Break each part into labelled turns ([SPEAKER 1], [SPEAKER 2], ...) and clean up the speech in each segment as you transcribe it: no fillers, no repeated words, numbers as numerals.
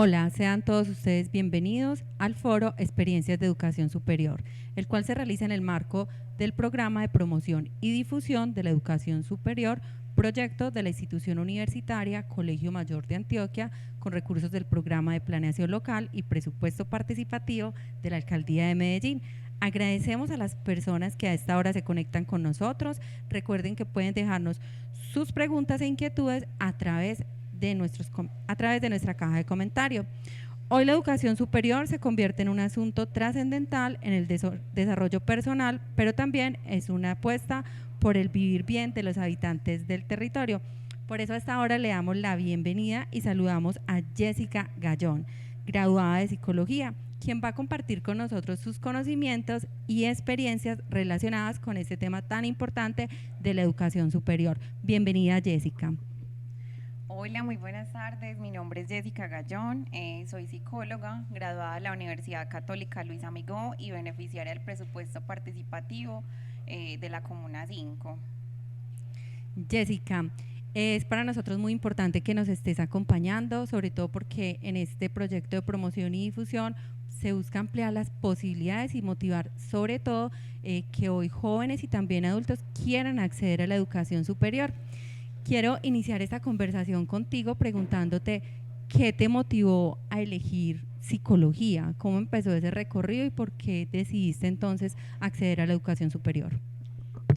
[SPEAKER 1] Hola, sean todos ustedes bienvenidos al foro Experiencias de Educación Superior, el cual se realiza en el marco del Programa de Promoción y Difusión de la Educación Superior, proyecto de la institución universitaria Colegio Mayor de Antioquia, con recursos del Programa de Planeación Local y Presupuesto Participativo de la Alcaldía de Medellín. Agradecemos a las personas que a esta hora se conectan con nosotros. Recuerden que pueden dejarnos sus preguntas e inquietudes a través de nuestra caja de comentario. Hoy la educación superior se convierte en un asunto trascendental en el desarrollo personal, pero también es una apuesta por el vivir bien de los habitantes del territorio. Por eso a esta hora le damos la bienvenida y saludamos a Jessica Gallón, graduada de Psicología, quien va a compartir con nosotros sus conocimientos y experiencias relacionadas con este tema tan importante de la educación superior. Bienvenida, Jessica.
[SPEAKER 2] Hola, muy buenas tardes. Mi nombre es Jessica Gallón, soy psicóloga, graduada de la Universidad Católica Luis Amigó y beneficiaria del presupuesto participativo de la Comuna 5.
[SPEAKER 1] Jessica, es para nosotros muy importante que nos estés acompañando, sobre todo porque en este proyecto de promoción y difusión se busca ampliar las posibilidades y motivar sobre todo que hoy jóvenes y también adultos quieran acceder a la educación superior. Quiero iniciar esta conversación contigo preguntándote qué te motivó a elegir psicología, cómo empezó ese recorrido y por qué decidiste entonces acceder a la educación superior.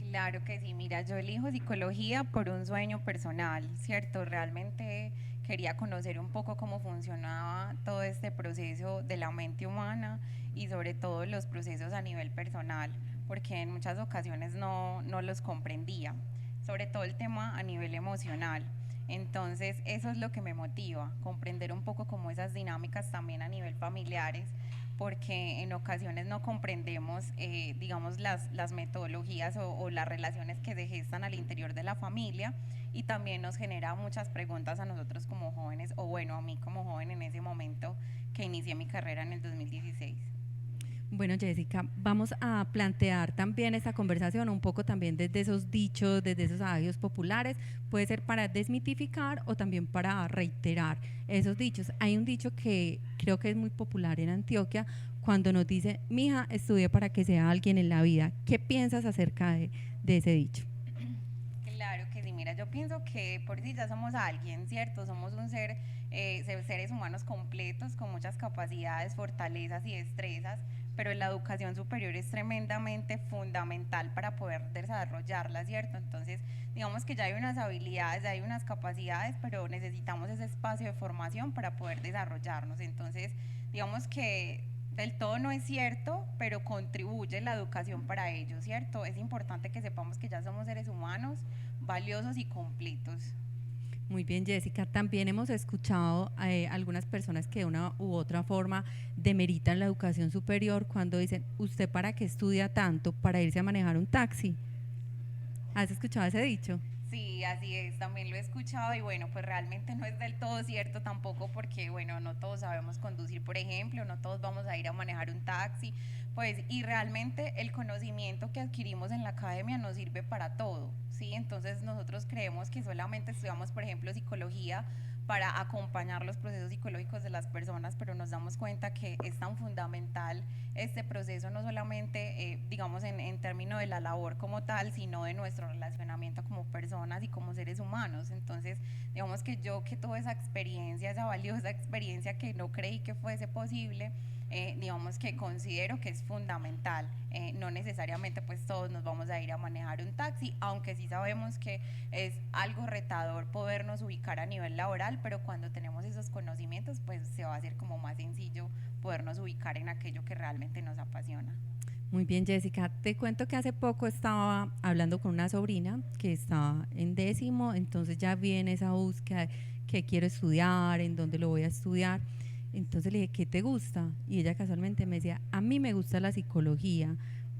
[SPEAKER 2] Claro que sí, mira, yo elijo psicología por un sueño personal, ¿cierto? Realmente quería conocer un poco cómo funcionaba todo este proceso de la mente humana y sobre todo los procesos a nivel personal, porque en muchas ocasiones no los comprendía, sobre todo el tema a nivel emocional. Entonces, eso es lo que me motiva, comprender un poco como esas dinámicas también a nivel familiares, porque en ocasiones no comprendemos, digamos, las metodologías o las relaciones que se gestan al interior de la familia, y también nos genera muchas preguntas a nosotros como jóvenes, o bueno, a mí como joven en ese momento que inicié mi carrera en el 2016.
[SPEAKER 1] Bueno, Jessica, vamos a plantear también esta conversación un poco también desde esos dichos, desde esos adagios populares. Puede ser para desmitificar o también para reiterar esos dichos. Hay un dicho que creo que es muy popular en Antioquia cuando nos dice, mija, estudie para que sea alguien en la vida. ¿Qué piensas acerca de ese dicho?
[SPEAKER 2] Claro que sí, mira, yo pienso que por sí ya somos alguien, ¿cierto? Somos un ser, seres humanos completos con muchas capacidades, fortalezas y destrezas, pero la educación superior es tremendamente fundamental para poder desarrollarla, ¿cierto? Entonces, digamos que ya hay unas habilidades, ya hay unas capacidades, pero necesitamos ese espacio de formación para poder desarrollarnos. Entonces, digamos que del todo no es cierto, pero contribuye la educación para ello, ¿cierto? Es importante que sepamos que ya somos seres humanos valiosos y completos.
[SPEAKER 1] Muy bien, Jessica. También hemos escuchado algunas personas que de una u otra forma demeritan la educación superior cuando dicen, ¿usted para qué estudia tanto? Para irse a manejar un taxi. ¿Has escuchado ese dicho?
[SPEAKER 2] Sí, así es, también lo he escuchado y bueno, pues realmente no es del todo cierto tampoco porque bueno, no todos sabemos conducir, por ejemplo, no todos vamos a ir a manejar un taxi, pues y realmente el conocimiento que adquirimos en la academia nos sirve para todo, ¿sí? Entonces nosotros creemos que solamente estudiamos, por ejemplo, psicología para acompañar los procesos psicológicos de las personas, pero nos damos cuenta que es tan fundamental este proceso no solamente, digamos, en términos de la labor como tal, sino de nuestro relacionamiento como personas y como seres humanos. Entonces, digamos que yo que tuve esa experiencia, esa valiosa experiencia que no creí que fuese posible, digamos que considero que es fundamental. No necesariamente pues todos nos vamos a ir a manejar un taxi, aunque sí sabemos que es algo retador podernos ubicar a nivel laboral, pero cuando tenemos esos conocimientos pues se va a hacer como más sencillo podernos ubicar en aquello que realmente nos apasiona.
[SPEAKER 1] Muy bien, Jessica. Te cuento que hace poco estaba hablando con una sobrina que estaba en décimo, entonces ya viene esa búsqueda de qué quiero estudiar, en dónde lo voy a estudiar. Entonces le dije, ¿qué te gusta? Y ella casualmente me decía, a mí me gusta la psicología,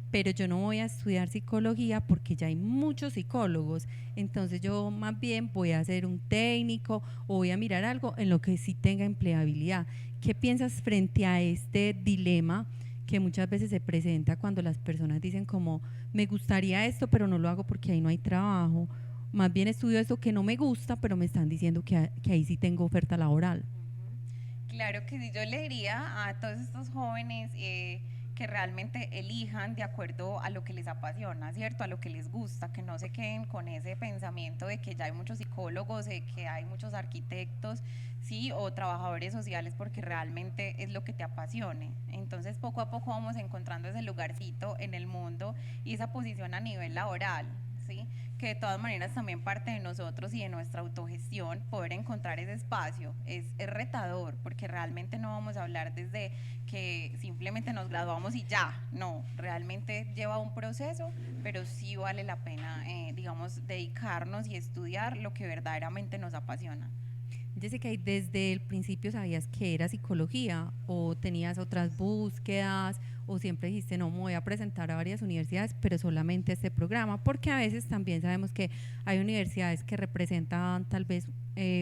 [SPEAKER 1] pero yo no voy a estudiar psicología porque ya hay muchos psicólogos, entonces yo más bien voy a hacer un técnico o voy a mirar algo en lo que sí tenga empleabilidad. ¿Qué piensas frente a este dilema que muchas veces se presenta cuando las personas dicen como, me gustaría esto, pero no lo hago porque ahí no hay trabajo? Más bien estudio esto que no me gusta, pero me están diciendo que ahí sí tengo oferta laboral.
[SPEAKER 2] Claro que sí, yo le diría a todos estos jóvenes que realmente elijan de acuerdo a lo que les apasiona, ¿cierto? A lo que les gusta, que no se queden con ese pensamiento de que ya hay muchos psicólogos, de que hay muchos arquitectos, sí, o trabajadores sociales, porque realmente es lo que te apasione. Entonces, poco a poco vamos encontrando ese lugarcito en el mundo y esa posición a nivel laboral, ¿sí? Que de todas maneras también parte de nosotros y de nuestra autogestión poder encontrar ese espacio. Es retador porque realmente no vamos a hablar desde que simplemente nos graduamos y ya, no, realmente lleva un proceso, pero sí vale la pena, digamos, dedicarnos y estudiar lo que verdaderamente nos apasiona.
[SPEAKER 1] Jessica, ¿y desde el principio sabías que era psicología o tenías otras búsquedas o siempre dijiste no, me voy a presentar a varias universidades, pero solamente este programa? Porque a veces también sabemos que hay universidades que representan tal vez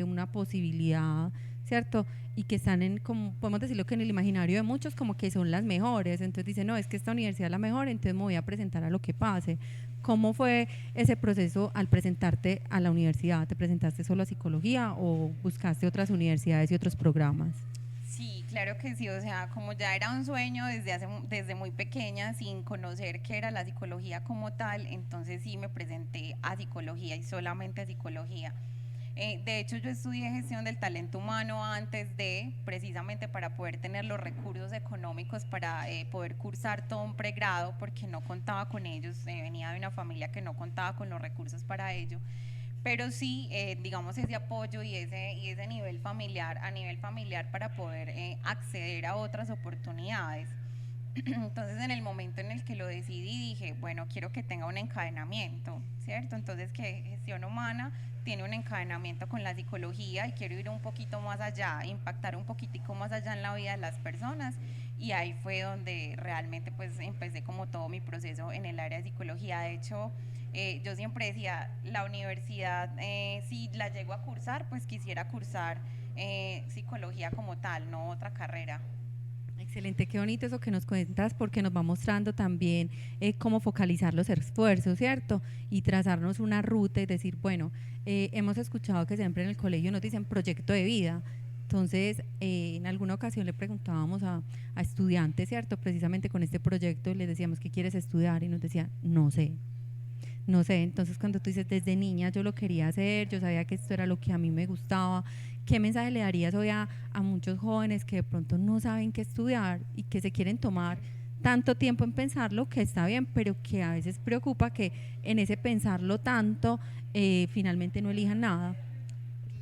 [SPEAKER 1] una posibilidad, ¿cierto? Y que están en, como podemos decirlo que en el imaginario de muchos como que son las mejores, entonces dicen, no, es que esta universidad es la mejor, entonces me voy a presentar a lo que pase. ¿Cómo fue ese proceso al presentarte a la universidad? ¿Te presentaste solo a psicología o buscaste otras universidades y otros programas?
[SPEAKER 2] Sí, claro que sí, o sea, como ya era un sueño desde muy pequeña, sin conocer qué era la psicología como tal, entonces sí me presenté a psicología y solamente a psicología. De hecho, yo estudié gestión del talento humano antes de, precisamente para poder tener los recursos económicos para poder cursar todo un pregrado, porque no contaba con ellos, venía de una familia que no contaba con los recursos para ello, pero sí, digamos, ese apoyo y ese nivel familiar para poder acceder a otras oportunidades. Entonces, en el momento en el que lo decidí, dije, bueno, quiero que tenga un encadenamiento, ¿cierto? Entonces, que gestión humana tiene un encadenamiento con la psicología y quiero ir un poquito más allá, impactar un poquitico más allá en la vida de las personas. Y ahí fue donde realmente pues empecé como todo mi proceso en el área de psicología. De hecho, yo siempre decía, la universidad, si la llego a cursar, pues quisiera cursar psicología como tal, no otra carrera.
[SPEAKER 1] Excelente, qué bonito eso que nos cuentas porque nos va mostrando también cómo focalizar los esfuerzos, ¿cierto? Y trazarnos una ruta y decir, bueno, hemos escuchado que siempre en el colegio nos dicen proyecto de vida. Entonces, en alguna ocasión le preguntábamos a estudiantes, ¿cierto? Precisamente con este proyecto les decíamos, ¿qué quieres estudiar? Y nos decían, no sé, no sé, entonces cuando tú dices desde niña yo lo quería hacer, yo sabía que esto era lo que a mí me gustaba, ¿qué mensaje le darías hoy a muchos jóvenes que de pronto no saben qué estudiar y que se quieren tomar tanto tiempo en pensarlo, que está bien, pero que a veces preocupa que en ese pensarlo tanto finalmente no elijan nada?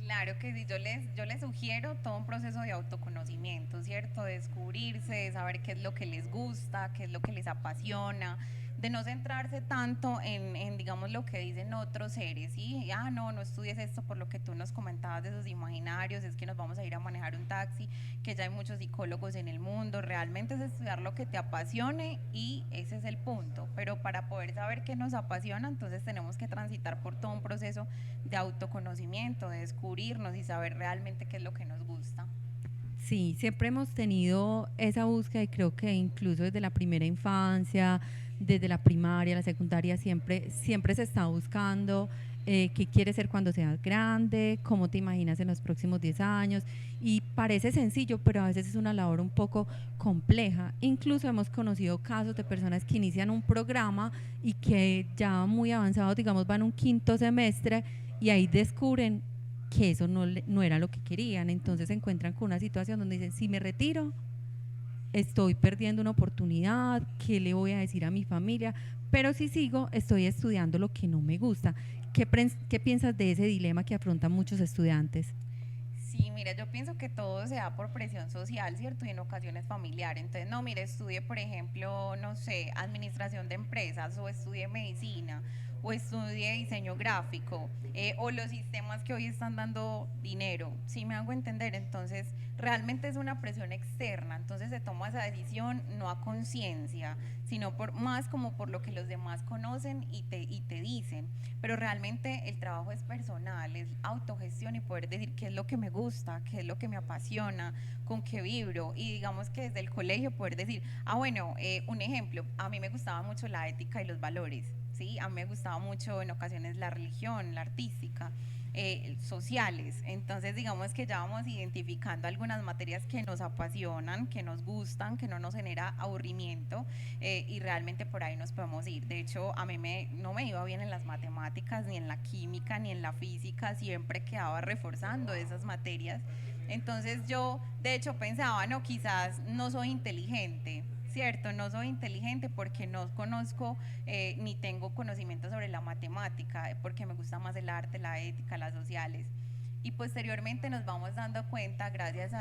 [SPEAKER 2] Claro que sí, yo les sugiero todo un proceso de autoconocimiento, ¿cierto? De descubrirse, de saber qué es lo que les gusta, qué es lo que les apasiona, de no centrarse tanto digamos, lo que dicen otros seres, ¿sí? Ah, no, no estudies esto por lo que tú nos comentabas de esos imaginarios, es que nos vamos a ir a manejar un taxi, que ya hay muchos psicólogos en el mundo, realmente es estudiar lo que te apasione y ese es el punto, pero para poder saber qué nos apasiona, entonces tenemos que transitar por todo un proceso de autoconocimiento, de descubrirnos y saber realmente qué es lo que nos gusta.
[SPEAKER 1] Sí, siempre hemos tenido esa búsqueda y creo que incluso desde la primera infancia, desde la primaria, la secundaria, siempre se está buscando qué quieres ser cuando seas grande, cómo te imaginas en los próximos 10 años. Y parece sencillo, pero a veces es una labor un poco compleja. Incluso hemos conocido casos de personas que inician un programa y que ya muy avanzados, digamos, van un quinto semestre y ahí descubren que eso no era lo que querían. Entonces se encuentran con una situación donde dicen, si me retiro, estoy perdiendo una oportunidad, ¿qué le voy a decir a mi familia? Pero si sigo, estoy estudiando lo que no me gusta. ¿Qué piensas de ese dilema que afrontan muchos estudiantes?
[SPEAKER 2] Sí, mira, yo pienso que todo se da por presión social, ¿cierto? Y en ocasiones familiar. Entonces, no, mire, estudie, por ejemplo, no sé, administración de empresas o estudie medicina o estudie diseño gráfico o los sistemas que hoy están dando dinero, ¿sí me hago entender? Entonces, realmente es una presión externa, entonces se toma esa decisión no a conciencia, sino más como por lo que los demás conocen y te dicen, pero realmente el trabajo es personal, es autogestión y poder decir qué es lo que me gusta, qué es lo que me apasiona, con qué vibro y digamos que desde el colegio poder decir, ah bueno, un ejemplo, a mí me gustaba mucho la ética y los valores, ¿sí? A mí me gustaba mucho en ocasiones la religión, la artística, sociales. Entonces, digamos que ya vamos identificando algunas materias que nos apasionan, que nos gustan, que no nos genera aburrimiento, y realmente por ahí nos podemos ir. De hecho, no me iba bien en las matemáticas, ni en la química, ni en la física, siempre quedaba reforzando esas materias. Entonces yo, de hecho, pensaba, no, quizás no soy inteligente, ¿cierto? No soy inteligente porque no conozco ni tengo conocimiento sobre la matemática, porque me gusta más el arte, la ética, las sociales. Y posteriormente nos vamos dando cuenta, gracias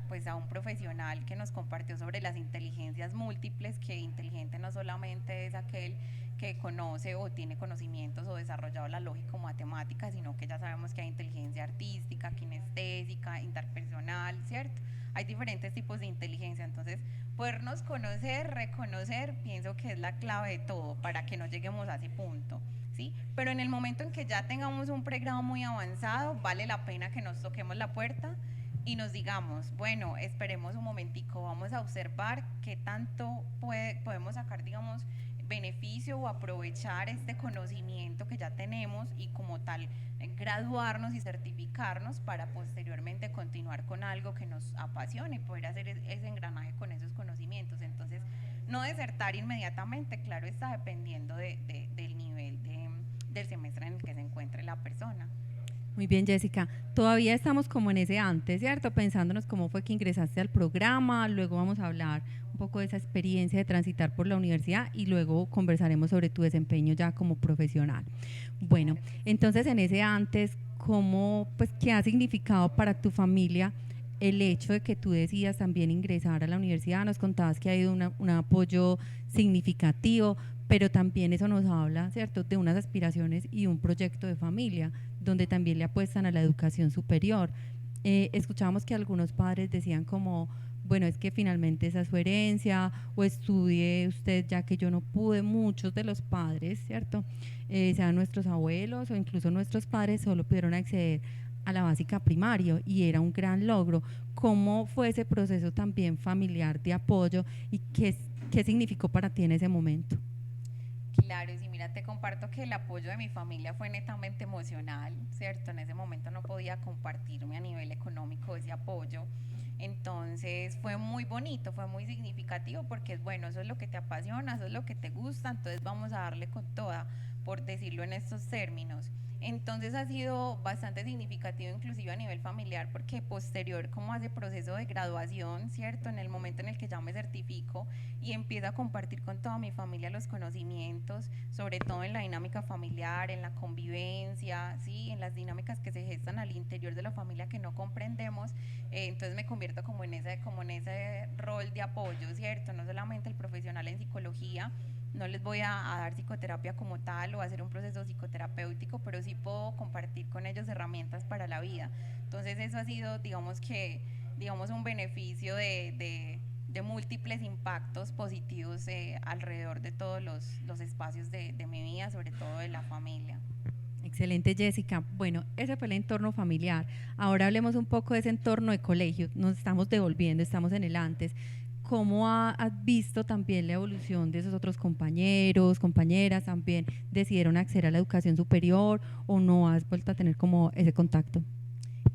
[SPEAKER 2] pues a un profesional que nos compartió sobre las inteligencias múltiples, que inteligente no solamente es aquel que conoce o tiene conocimientos o desarrollado la lógica o matemática, sino que ya sabemos que hay inteligencia artística, kinestésica, interpersonal, ¿cierto? Hay diferentes tipos de inteligencia, entonces podernos conocer, reconocer, pienso que es la clave de todo para que no lleguemos a ese punto. ¿Sí? Pero en el momento en que ya tengamos un pregrado muy avanzado, vale la pena que nos toquemos la puerta y nos digamos, bueno, esperemos un momentico, vamos a observar qué tanto podemos sacar, digamos, beneficio o aprovechar este conocimiento que ya tenemos y como tal graduarnos y certificarnos para posteriormente continuar con algo que nos apasione y poder hacer ese engranaje con esos conocimientos. Entonces, no desertar inmediatamente, claro está, dependiendo del nivel del semestre en el que se encuentre la persona.
[SPEAKER 1] Muy bien, Jessica. Todavía estamos como en ese antes, ¿cierto? Pensándonos cómo fue que ingresaste al programa, luego vamos a hablar un poco de esa experiencia de transitar por la universidad y luego conversaremos sobre tu desempeño ya como profesional. Bueno, entonces en ese antes, ¿cómo, pues, qué ha significado para tu familia el hecho de que tú decidas también ingresar a la universidad? Nos contabas que ha habido un apoyo significativo, pero también eso nos habla, ¿cierto?, de unas aspiraciones y un proyecto de familia, donde también le apuestan a la educación superior. Escuchábamos que algunos padres decían como, bueno, es que finalmente esa es su herencia, o estudie usted ya que yo no pude. Muchos de los padres, ¿cierto?, sean nuestros abuelos o incluso nuestros padres, solo pudieron acceder a la básica primaria y era un gran logro. ¿Cómo fue ese proceso también familiar de apoyo y qué significó para ti en ese momento?
[SPEAKER 2] Claro, y sí, mira, te comparto que el apoyo de mi familia fue netamente emocional, ¿cierto? En ese momento no podía compartirme a nivel económico ese apoyo. Entonces fue muy bonito, fue muy significativo porque es bueno, eso es lo que te apasiona, eso es lo que te gusta, entonces vamos a darle con toda, por decirlo en estos términos. Entonces ha sido bastante significativo inclusive a nivel familiar porque posterior como a ese proceso de graduación, ¿cierto? En el momento en el que ya me certifico y empiezo a compartir con toda mi familia los conocimientos, sobre todo en la dinámica familiar, en la convivencia, ¿sí? En las dinámicas que se gestan al interior de la familia que no comprendemos, entonces me convierto como en ese rol de apoyo, ¿cierto? No solamente el profesional en psicología, no les voy a dar psicoterapia como tal o hacer un proceso psicoterapéutico, pero sí puedo compartir con ellos herramientas para la vida. Entonces eso ha sido, digamos un beneficio de múltiples impactos positivos alrededor de todos los espacios de mi vida, sobre todo de la familia.
[SPEAKER 1] Excelente, Jessica. Bueno, ese fue el entorno familiar. Ahora hablemos un poco de ese entorno de colegio. Nos estamos devolviendo, estamos en el antes. ¿Cómo has visto también la evolución de esos otros compañeros, compañeras? ¿También decidieron acceder a la educación superior o no has vuelto a tener como ese contacto?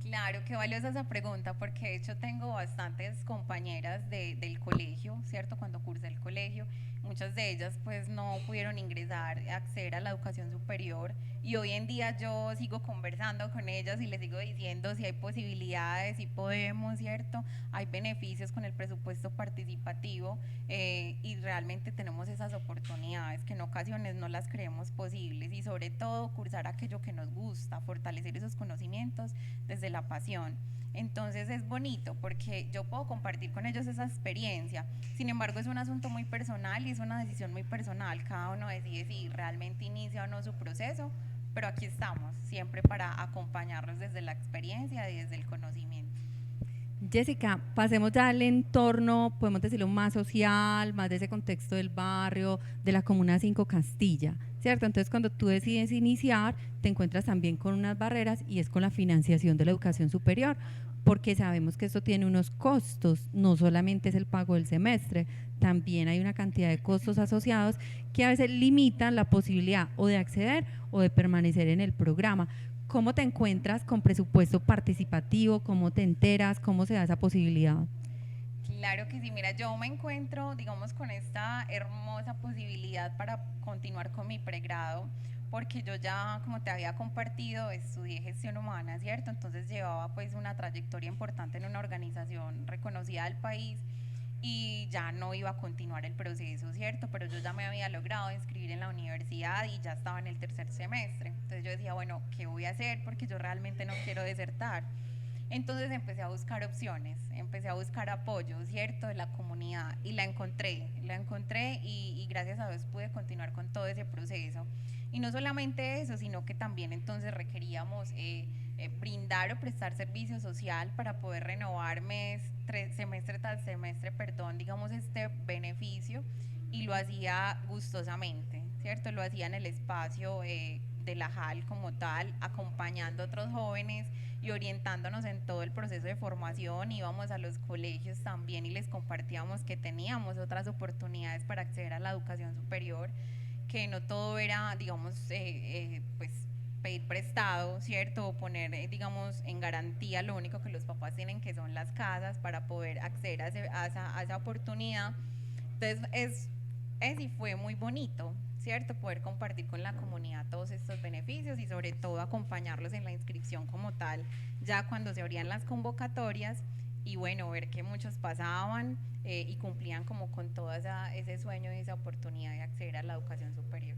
[SPEAKER 2] Claro, qué valiosa esa pregunta, porque de hecho tengo bastantes compañeras del colegio, ¿cierto? Cuando cursé el colegio, muchas de ellas pues no pudieron ingresar, acceder a la educación superior y hoy en día yo sigo conversando con ellas y les sigo diciendo si hay posibilidades, si podemos, ¿cierto? Hay beneficios con el presupuesto participativo, y realmente tenemos esas oportunidades que en ocasiones no las creemos posibles y sobre todo cursar aquello que nos gusta, fortalecer esos conocimientos desde la pasión. Entonces es bonito porque yo puedo compartir con ellos esa experiencia. Sin embargo, es un asunto muy personal y es una decisión muy personal. Cada uno decide si realmente inicia o no su proceso, pero aquí estamos, siempre para acompañarlos desde la experiencia y desde el conocimiento.
[SPEAKER 1] Jessica, pasemos ya al entorno, podemos decirlo, más social, más de ese contexto del barrio, de la Comuna 5 Castilla, ¿cierto? Entonces, cuando tú decides iniciar, te encuentras también con unas barreras y es con la financiación de la educación superior, porque sabemos que esto tiene unos costos, no solamente es el pago del semestre, también hay una cantidad de costos asociados que a veces limitan la posibilidad o de acceder o de permanecer en el programa. ¿Cómo te encuentras con presupuesto participativo? ¿Cómo te enteras? ¿Cómo se da esa posibilidad?
[SPEAKER 2] Claro que sí, mira, yo me encuentro, digamos, con esta hermosa posibilidad para continuar con mi pregrado, porque yo ya, como te había compartido, estudié gestión humana, ¿cierto? Entonces llevaba pues una trayectoria importante en una organización reconocida del país y ya no iba a continuar el proceso, ¿cierto? Pero yo ya me había logrado inscribir en la universidad y ya estaba en el tercer semestre. Entonces yo decía, bueno, ¿qué voy a hacer? Porque yo realmente no quiero desertar. Entonces empecé a buscar opciones, empecé a buscar apoyo, ¿cierto?, de la comunidad y la encontré y gracias a Dios pude continuar con todo ese proceso. Y no solamente eso, sino que también entonces requeríamos brindar o prestar servicio social para poder renovar semestre tras semestre, perdón, digamos este beneficio y lo hacía gustosamente, ¿cierto? Lo hacía en el espacio de la JAL como tal, acompañando a otros jóvenes y orientándonos en todo el proceso de formación. Íbamos a los colegios también y les compartíamos que teníamos otras oportunidades para acceder a la educación superior, que no todo era, digamos, pues pedir prestado, ¿cierto? O poner, digamos, en garantía lo único que los papás tienen, que son las casas, para poder acceder a esa oportunidad. Entonces, y fue muy bonito, ¿cierto? Poder compartir con la comunidad todos estos beneficios y sobre todo acompañarlos en la inscripción como tal, ya cuando se abrían las convocatorias y bueno, ver que muchos pasaban y cumplían como con todo ese sueño y esa oportunidad de acceder a la educación superior.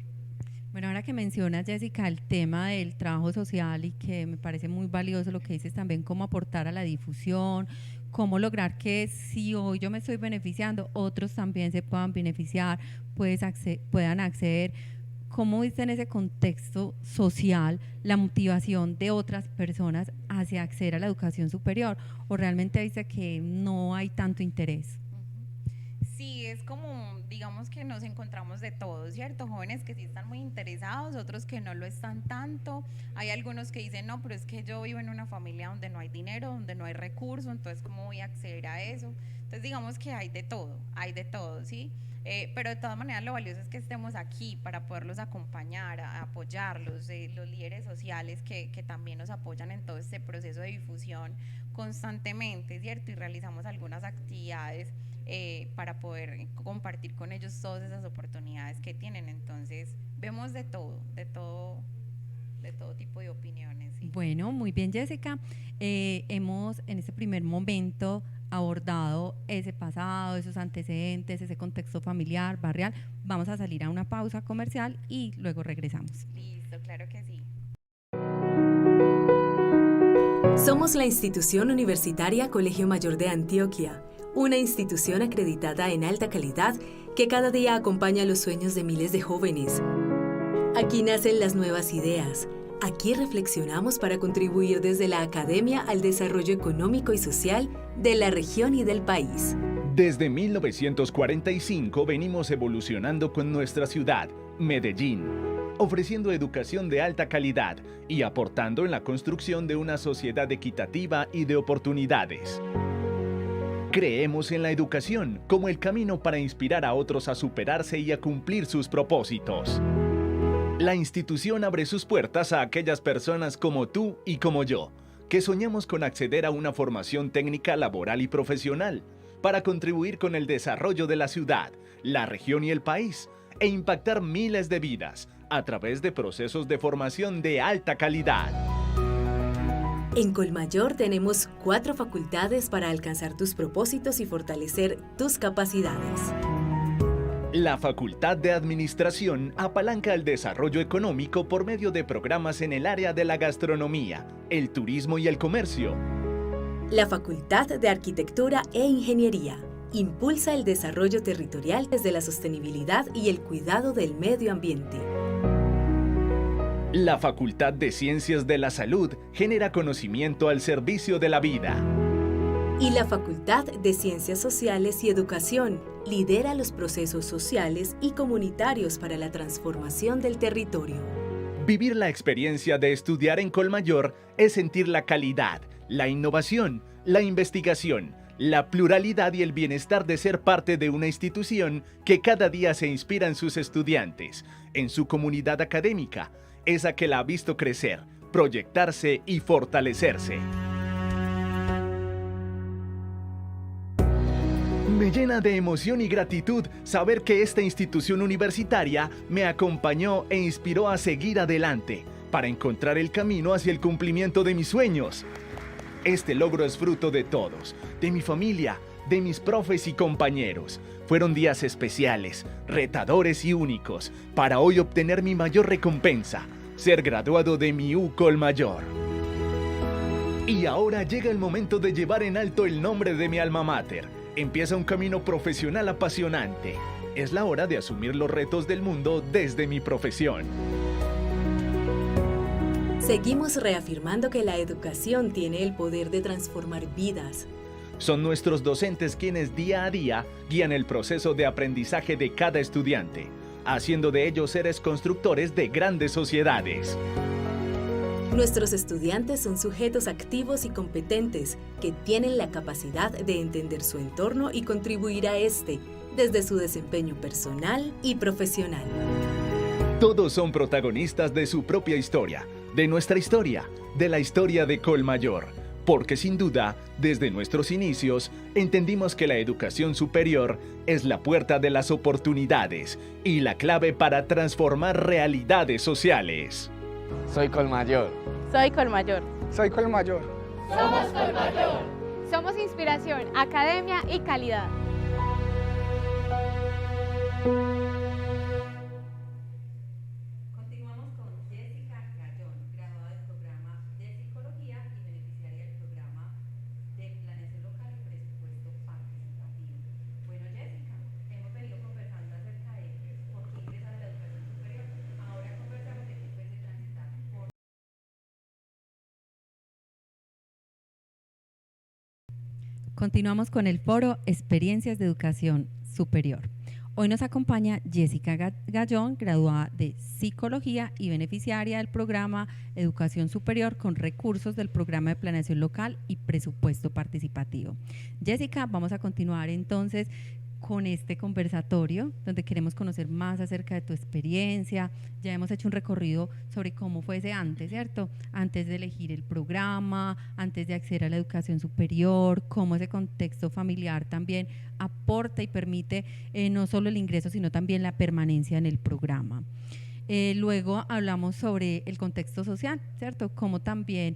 [SPEAKER 1] Bueno, ahora que mencionas, Jessica, el tema del trabajo social y que me parece muy valioso lo que dices también, cómo aportar a la difusión, cómo lograr que si hoy yo me estoy beneficiando, otros también se puedan beneficiar, puedan acceder. ¿Cómo viste en ese contexto social la motivación de otras personas hacia acceder a la educación superior? ¿O realmente viste que no hay tanto interés?
[SPEAKER 2] Sí, es como, digamos que nos encontramos de todo, ¿cierto? Jóvenes que sí están muy interesados, otros que no lo están tanto. Hay algunos que dicen, no, pero es que yo vivo en una familia donde no hay dinero, donde no hay recursos, entonces ¿cómo voy a acceder a eso? Entonces digamos que hay de todo, ¿sí? Pero de todas maneras lo valioso es que estemos aquí para poderlos acompañar, apoyarlos, los líderes sociales que también nos apoyan en todo este proceso de difusión constantemente, ¿cierto? Y realizamos algunas actividades para poder compartir con ellos todas esas oportunidades que tienen. Entonces vemos de todo tipo de opiniones. ¿Sí?
[SPEAKER 1] Bueno, muy bien, Jessica. Hemos en este primer momento abordado ese pasado, esos antecedentes, ese contexto familiar, barrial. Vamos a salir a una pausa comercial y luego regresamos.
[SPEAKER 2] Listo, claro que sí.
[SPEAKER 3] Somos la institución universitaria Colegio Mayor de Antioquia, una institución acreditada en alta calidad que cada día acompaña los sueños de miles de jóvenes. Aquí nacen las nuevas ideas. Aquí reflexionamos para contribuir desde la academia al desarrollo económico y social de la región y del país.
[SPEAKER 4] Desde 1945 venimos evolucionando con nuestra ciudad, Medellín, ofreciendo educación de alta calidad y aportando en la construcción de una sociedad equitativa y de oportunidades. Creemos en la educación como el camino para inspirar a otros a superarse y a cumplir sus propósitos. La institución abre sus puertas a aquellas personas como tú y como yo, que soñamos con acceder a una formación técnica laboral y profesional para contribuir con el desarrollo de la ciudad, la región y el país e impactar miles de vidas a través de procesos de formación de alta calidad.
[SPEAKER 3] En Colmayor tenemos 4 facultades para alcanzar tus propósitos y fortalecer tus capacidades.
[SPEAKER 4] La Facultad de Administración apalanca el desarrollo económico por medio de programas en el área de la gastronomía, el turismo y el comercio.
[SPEAKER 3] La Facultad de Arquitectura e Ingeniería impulsa el desarrollo territorial desde la sostenibilidad y el cuidado del medio ambiente.
[SPEAKER 4] La Facultad de Ciencias de la Salud genera conocimiento al servicio de la vida.
[SPEAKER 3] Y la Facultad de Ciencias Sociales y Educación lidera los procesos sociales y comunitarios para la transformación del territorio.
[SPEAKER 4] Vivir la experiencia de estudiar en Colmayor es sentir la calidad, la innovación, la investigación, la pluralidad y el bienestar de ser parte de una institución que cada día se inspira en sus estudiantes, en su comunidad académica, esa que la ha visto crecer, proyectarse y fortalecerse. Me llena de emoción y gratitud saber que esta institución universitaria me acompañó e inspiró a seguir adelante para encontrar el camino hacia el cumplimiento de mis sueños. Este logro es fruto de todos, de mi familia, de mis profes y compañeros. Fueron días especiales, retadores y únicos para hoy obtener mi mayor recompensa, ser graduado de mi U Colmayor. Y ahora llega el momento de llevar en alto el nombre de mi alma mater. Empieza un camino profesional apasionante. Es la hora de asumir los retos del mundo desde mi profesión.
[SPEAKER 3] Seguimos reafirmando que la educación tiene el poder de transformar vidas.
[SPEAKER 4] Son nuestros docentes quienes día a día guían el proceso de aprendizaje de cada estudiante, haciendo de ellos seres constructores de grandes sociedades.
[SPEAKER 3] Nuestros estudiantes son sujetos activos y competentes que tienen la capacidad de entender su entorno y contribuir a este desde su desempeño personal y profesional.
[SPEAKER 4] Todos son protagonistas de su propia historia, de nuestra historia, de la historia de Colmayor, porque sin duda, desde nuestros inicios, entendimos que la educación superior es la puerta de las oportunidades y la clave para transformar realidades sociales.
[SPEAKER 5] Soy Colmayor.
[SPEAKER 6] Soy Colmayor.
[SPEAKER 7] Soy Colmayor.
[SPEAKER 8] Somos Colmayor. Somos inspiración, academia y calidad.
[SPEAKER 1] Continuamos con Jessica Gallón, graduada del programa de Psicología y beneficiaria del programa de Planeación Local y Presupuesto Participativo. Bueno, Jessica, hemos venido conversando acerca de por qué ingresar a la educación superior. Ahora conversamos de qué puede transitar por... Continuamos con el foro Experiencias de Educación Superior. Hoy nos acompaña Jessica Gallón, graduada de Psicología y beneficiaria del programa Educación Superior con recursos del programa de Planeación Local y Presupuesto Participativo. Jessica, vamos a continuar entonces con este conversatorio donde queremos conocer más acerca de tu experiencia. Ya hemos hecho un recorrido sobre cómo fue ese antes, ¿cierto? Antes de elegir el programa, antes de acceder a la educación superior, cómo ese contexto familiar también aporta y permite no solo el ingreso, sino también la permanencia en el programa. Luego hablamos sobre el contexto social, ¿cierto? Cómo también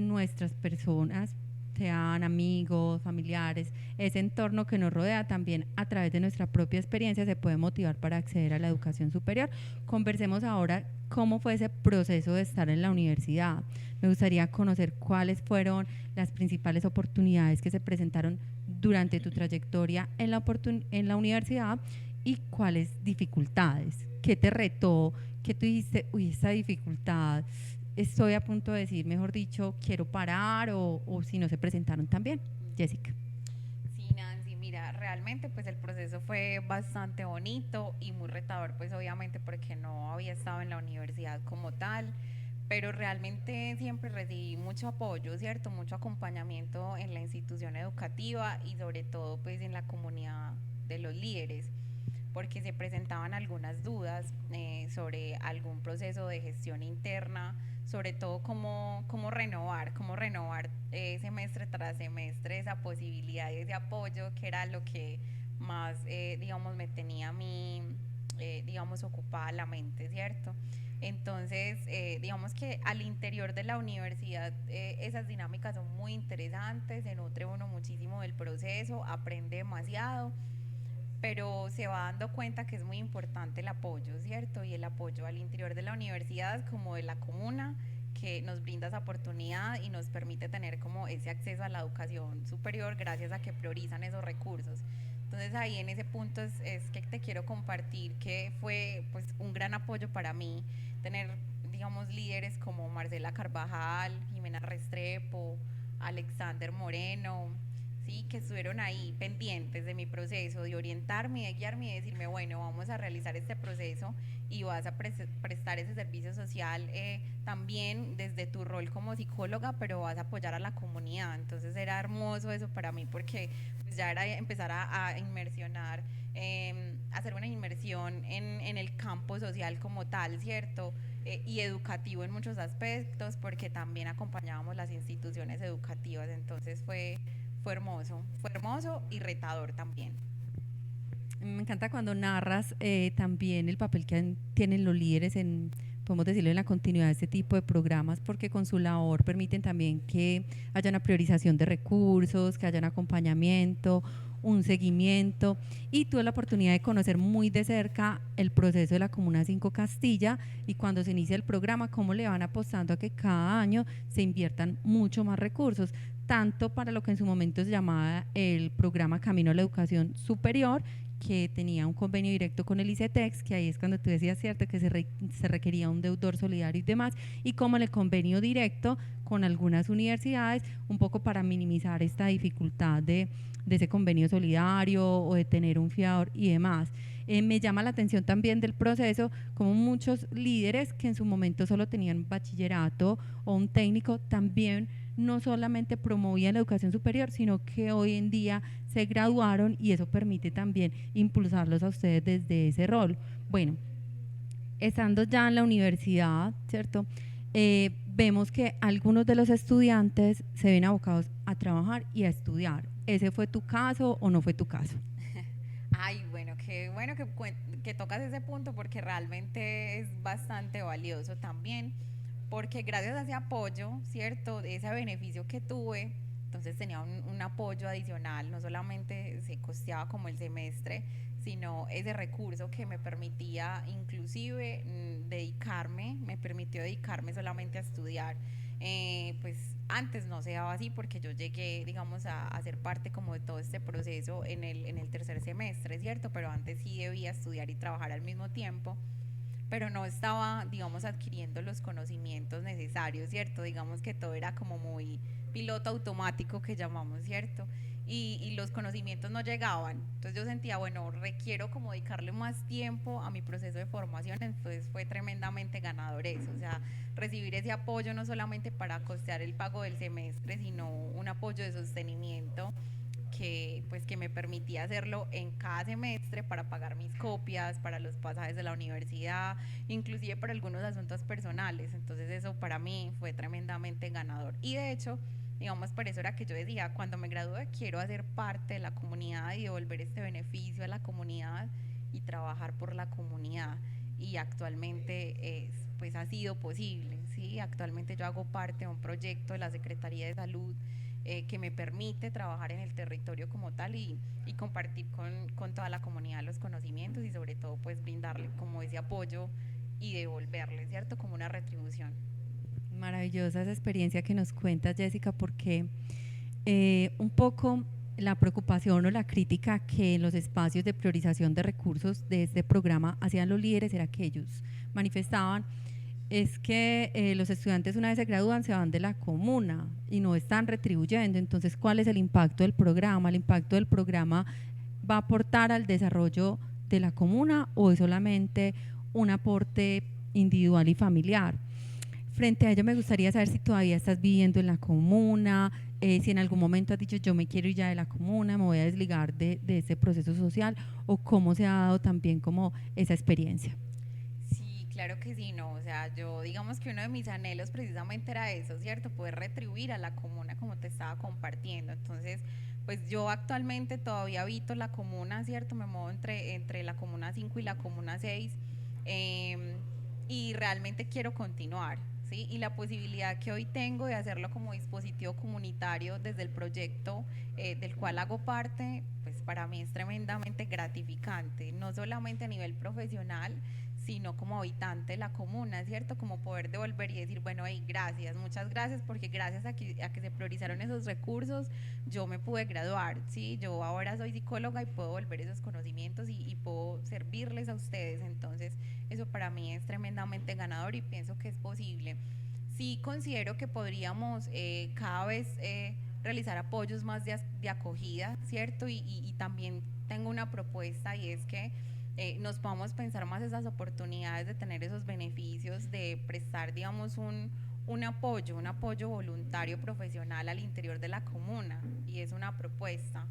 [SPEAKER 1] nuestras personas, sean amigos, familiares, ese entorno que nos rodea también a través de nuestra propia experiencia se puede motivar para acceder a la educación superior. Conversemos ahora cómo fue ese proceso de estar en la universidad. Me gustaría conocer cuáles fueron las principales oportunidades que se presentaron durante tu trayectoria en la universidad y cuáles dificultades, qué te retó, qué tú dijiste, uy, esta dificultad, estoy a punto de decir, mejor dicho, quiero parar o si no se presentaron también. Jessica.
[SPEAKER 2] Sí, Nancy, mira, realmente pues el proceso fue bastante bonito y muy retador, pues obviamente porque no había estado en la universidad como tal, pero realmente siempre recibí mucho apoyo, ¿cierto? Mucho acompañamiento en la institución educativa y sobre todo pues en la comunidad de los líderes, porque se presentaban algunas dudas sobre algún proceso de gestión interna, sobre todo cómo renovar semestre tras semestre esa posibilidad y ese apoyo que era lo que más, digamos, me tenía a mí, digamos, ocupada la mente, ¿cierto? Entonces, digamos que al interior de la universidad esas dinámicas son muy interesantes, se nutre uno muchísimo del proceso, aprende demasiado, pero se va dando cuenta que es muy importante el apoyo, ¿cierto? Y el apoyo al interior de la universidad como de la comuna, que nos brinda esa oportunidad y nos permite tener como ese acceso a la educación superior gracias a que priorizan esos recursos. Entonces ahí en ese punto es que te quiero compartir que fue pues un gran apoyo para mí tener, digamos, líderes como Marcela Carvajal, Jimena Restrepo, Alexander Moreno, ¿sí? Que estuvieron ahí pendientes de mi proceso, de orientarme, de guiarme y de decirme, bueno, vamos a realizar este proceso y vas a prestar ese servicio social también desde tu rol como psicóloga, pero vas a apoyar a la comunidad. Entonces era hermoso eso para mí porque pues, ya era empezar a inmersionar, hacer una inmersión en el campo social como tal, ¿cierto? Y educativo en muchos aspectos, porque también acompañábamos las instituciones educativas. Entonces fue hermoso y retador también.
[SPEAKER 1] Me encanta cuando narras también el papel que tienen los líderes en, podemos decirlo, en la continuidad de este tipo de programas, porque con su labor permiten también que haya una priorización de recursos, que haya un acompañamiento, un seguimiento, y tuve la oportunidad de conocer muy de cerca el proceso de la Comuna 5 Castilla y cuando se inicia el programa, cómo le van apostando a que cada año se inviertan mucho más recursos, tanto para lo que en su momento se llamaba el programa Camino a la Educación Superior, que tenía un convenio directo con el ICETEX, que ahí es cuando tú decías, cierto, que se requería un deudor solidario y demás, y como el convenio directo con algunas universidades, un poco para minimizar esta dificultad de ese convenio solidario o de tener un fiador y demás. Me llama la atención también del proceso como muchos líderes que en su momento solo tenían bachillerato o un técnico, también no solamente promovían la educación superior, sino que hoy en día se graduaron y eso permite también impulsarlos a ustedes desde ese rol. Bueno, estando ya en la universidad, ¿cierto? Vemos que algunos de los estudiantes se ven abocados a trabajar y a estudiar. ¿Ese fue tu caso o no fue tu caso?
[SPEAKER 2] Ay, bueno que tocas ese punto porque realmente es bastante valioso también, porque gracias a ese apoyo, ¿cierto? De ese beneficio que tuve, entonces tenía un apoyo adicional, no solamente se costeaba como el semestre, sino ese recurso que me permitía inclusive me permitió dedicarme solamente a estudiar. Pues antes no se daba así porque yo llegué, digamos, a ser parte como de todo este proceso en el tercer semestre, ¿cierto? Pero antes sí debía estudiar y trabajar al mismo tiempo, pero no estaba, digamos, adquiriendo los conocimientos necesarios, ¿cierto? Digamos que todo era como muy piloto automático que llamamos, ¿cierto? Y los conocimientos no llegaban. Entonces yo sentía, bueno, requiero como dedicarle más tiempo a mi proceso de formación, entonces fue tremendamente ganador eso, o sea, recibir ese apoyo no solamente para costear el pago del semestre, sino un apoyo de sostenimiento que me permitía hacerlo en cada semestre para pagar mis copias, para los pasajes de la universidad, inclusive para algunos asuntos personales. Entonces eso para mí fue tremendamente ganador. Y de hecho, digamos, por eso era que yo decía, cuando me gradúe quiero hacer parte de la comunidad y devolver este beneficio a la comunidad y trabajar por la comunidad. Y actualmente pues ha sido posible, ¿sí? Actualmente yo hago parte de un proyecto de la Secretaría de Salud que me permite trabajar en el territorio como tal y compartir con toda la comunidad los conocimientos y sobre todo pues brindarle como ese apoyo y devolverle, ¿cierto? Como una retribución.
[SPEAKER 1] Maravillosa esa experiencia que nos cuentas, Jessica, porque un poco la preocupación o la crítica que en los espacios de priorización de recursos de este programa hacían los líderes era que ellos manifestaban es que los estudiantes una vez se gradúan se van de la comuna y no están retribuyendo. Entonces, ¿cuál es el impacto del programa? ¿El impacto del programa va a aportar al desarrollo de la comuna o es solamente un aporte individual y familiar? Frente a ello me gustaría saber si todavía estás viviendo en la comuna, si en algún momento has dicho yo me quiero ir ya de la comuna, me voy a desligar de ese proceso social, o cómo se ha dado también como esa experiencia.
[SPEAKER 2] Claro que sí, no, o sea, yo digamos que uno de mis anhelos precisamente era eso, ¿cierto? Poder retribuir a la comuna como te estaba compartiendo. Entonces, pues yo actualmente todavía habito la comuna, ¿cierto? Me muevo entre la comuna 5 y la comuna 6 y realmente quiero continuar, ¿sí? Y la posibilidad que hoy tengo de hacerlo como dispositivo comunitario desde el proyecto del cual hago parte, pues para mí es tremendamente gratificante, no solamente a nivel profesional, sino como habitante de la comuna, ¿cierto? Como poder devolver y decir, bueno, hey, gracias, muchas gracias, porque gracias a que se priorizaron esos recursos, yo me pude graduar, ¿sí? Yo ahora soy psicóloga y puedo volver esos conocimientos y puedo servirles a ustedes. Entonces, eso para mí es tremendamente ganador y pienso que es posible. Sí considero que podríamos cada vez realizar apoyos más de acogida, ¿cierto? Y también tengo una propuesta y es que nos podamos pensar más esas oportunidades de tener esos beneficios, de prestar, digamos, un apoyo voluntario profesional al interior de la comuna, y es una propuesta.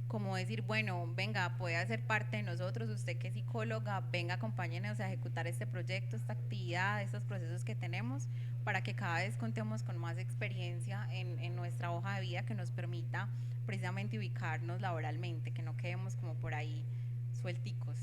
[SPEAKER 2] Como decir, bueno, venga, puede hacer parte de nosotros, usted que es psicóloga, venga, acompáñenos a ejecutar este proyecto, esta actividad, estos procesos que tenemos, para que cada vez contemos con más experiencia en nuestra hoja de vida que nos permita precisamente ubicarnos laboralmente, que no quedemos como por ahí suelticos.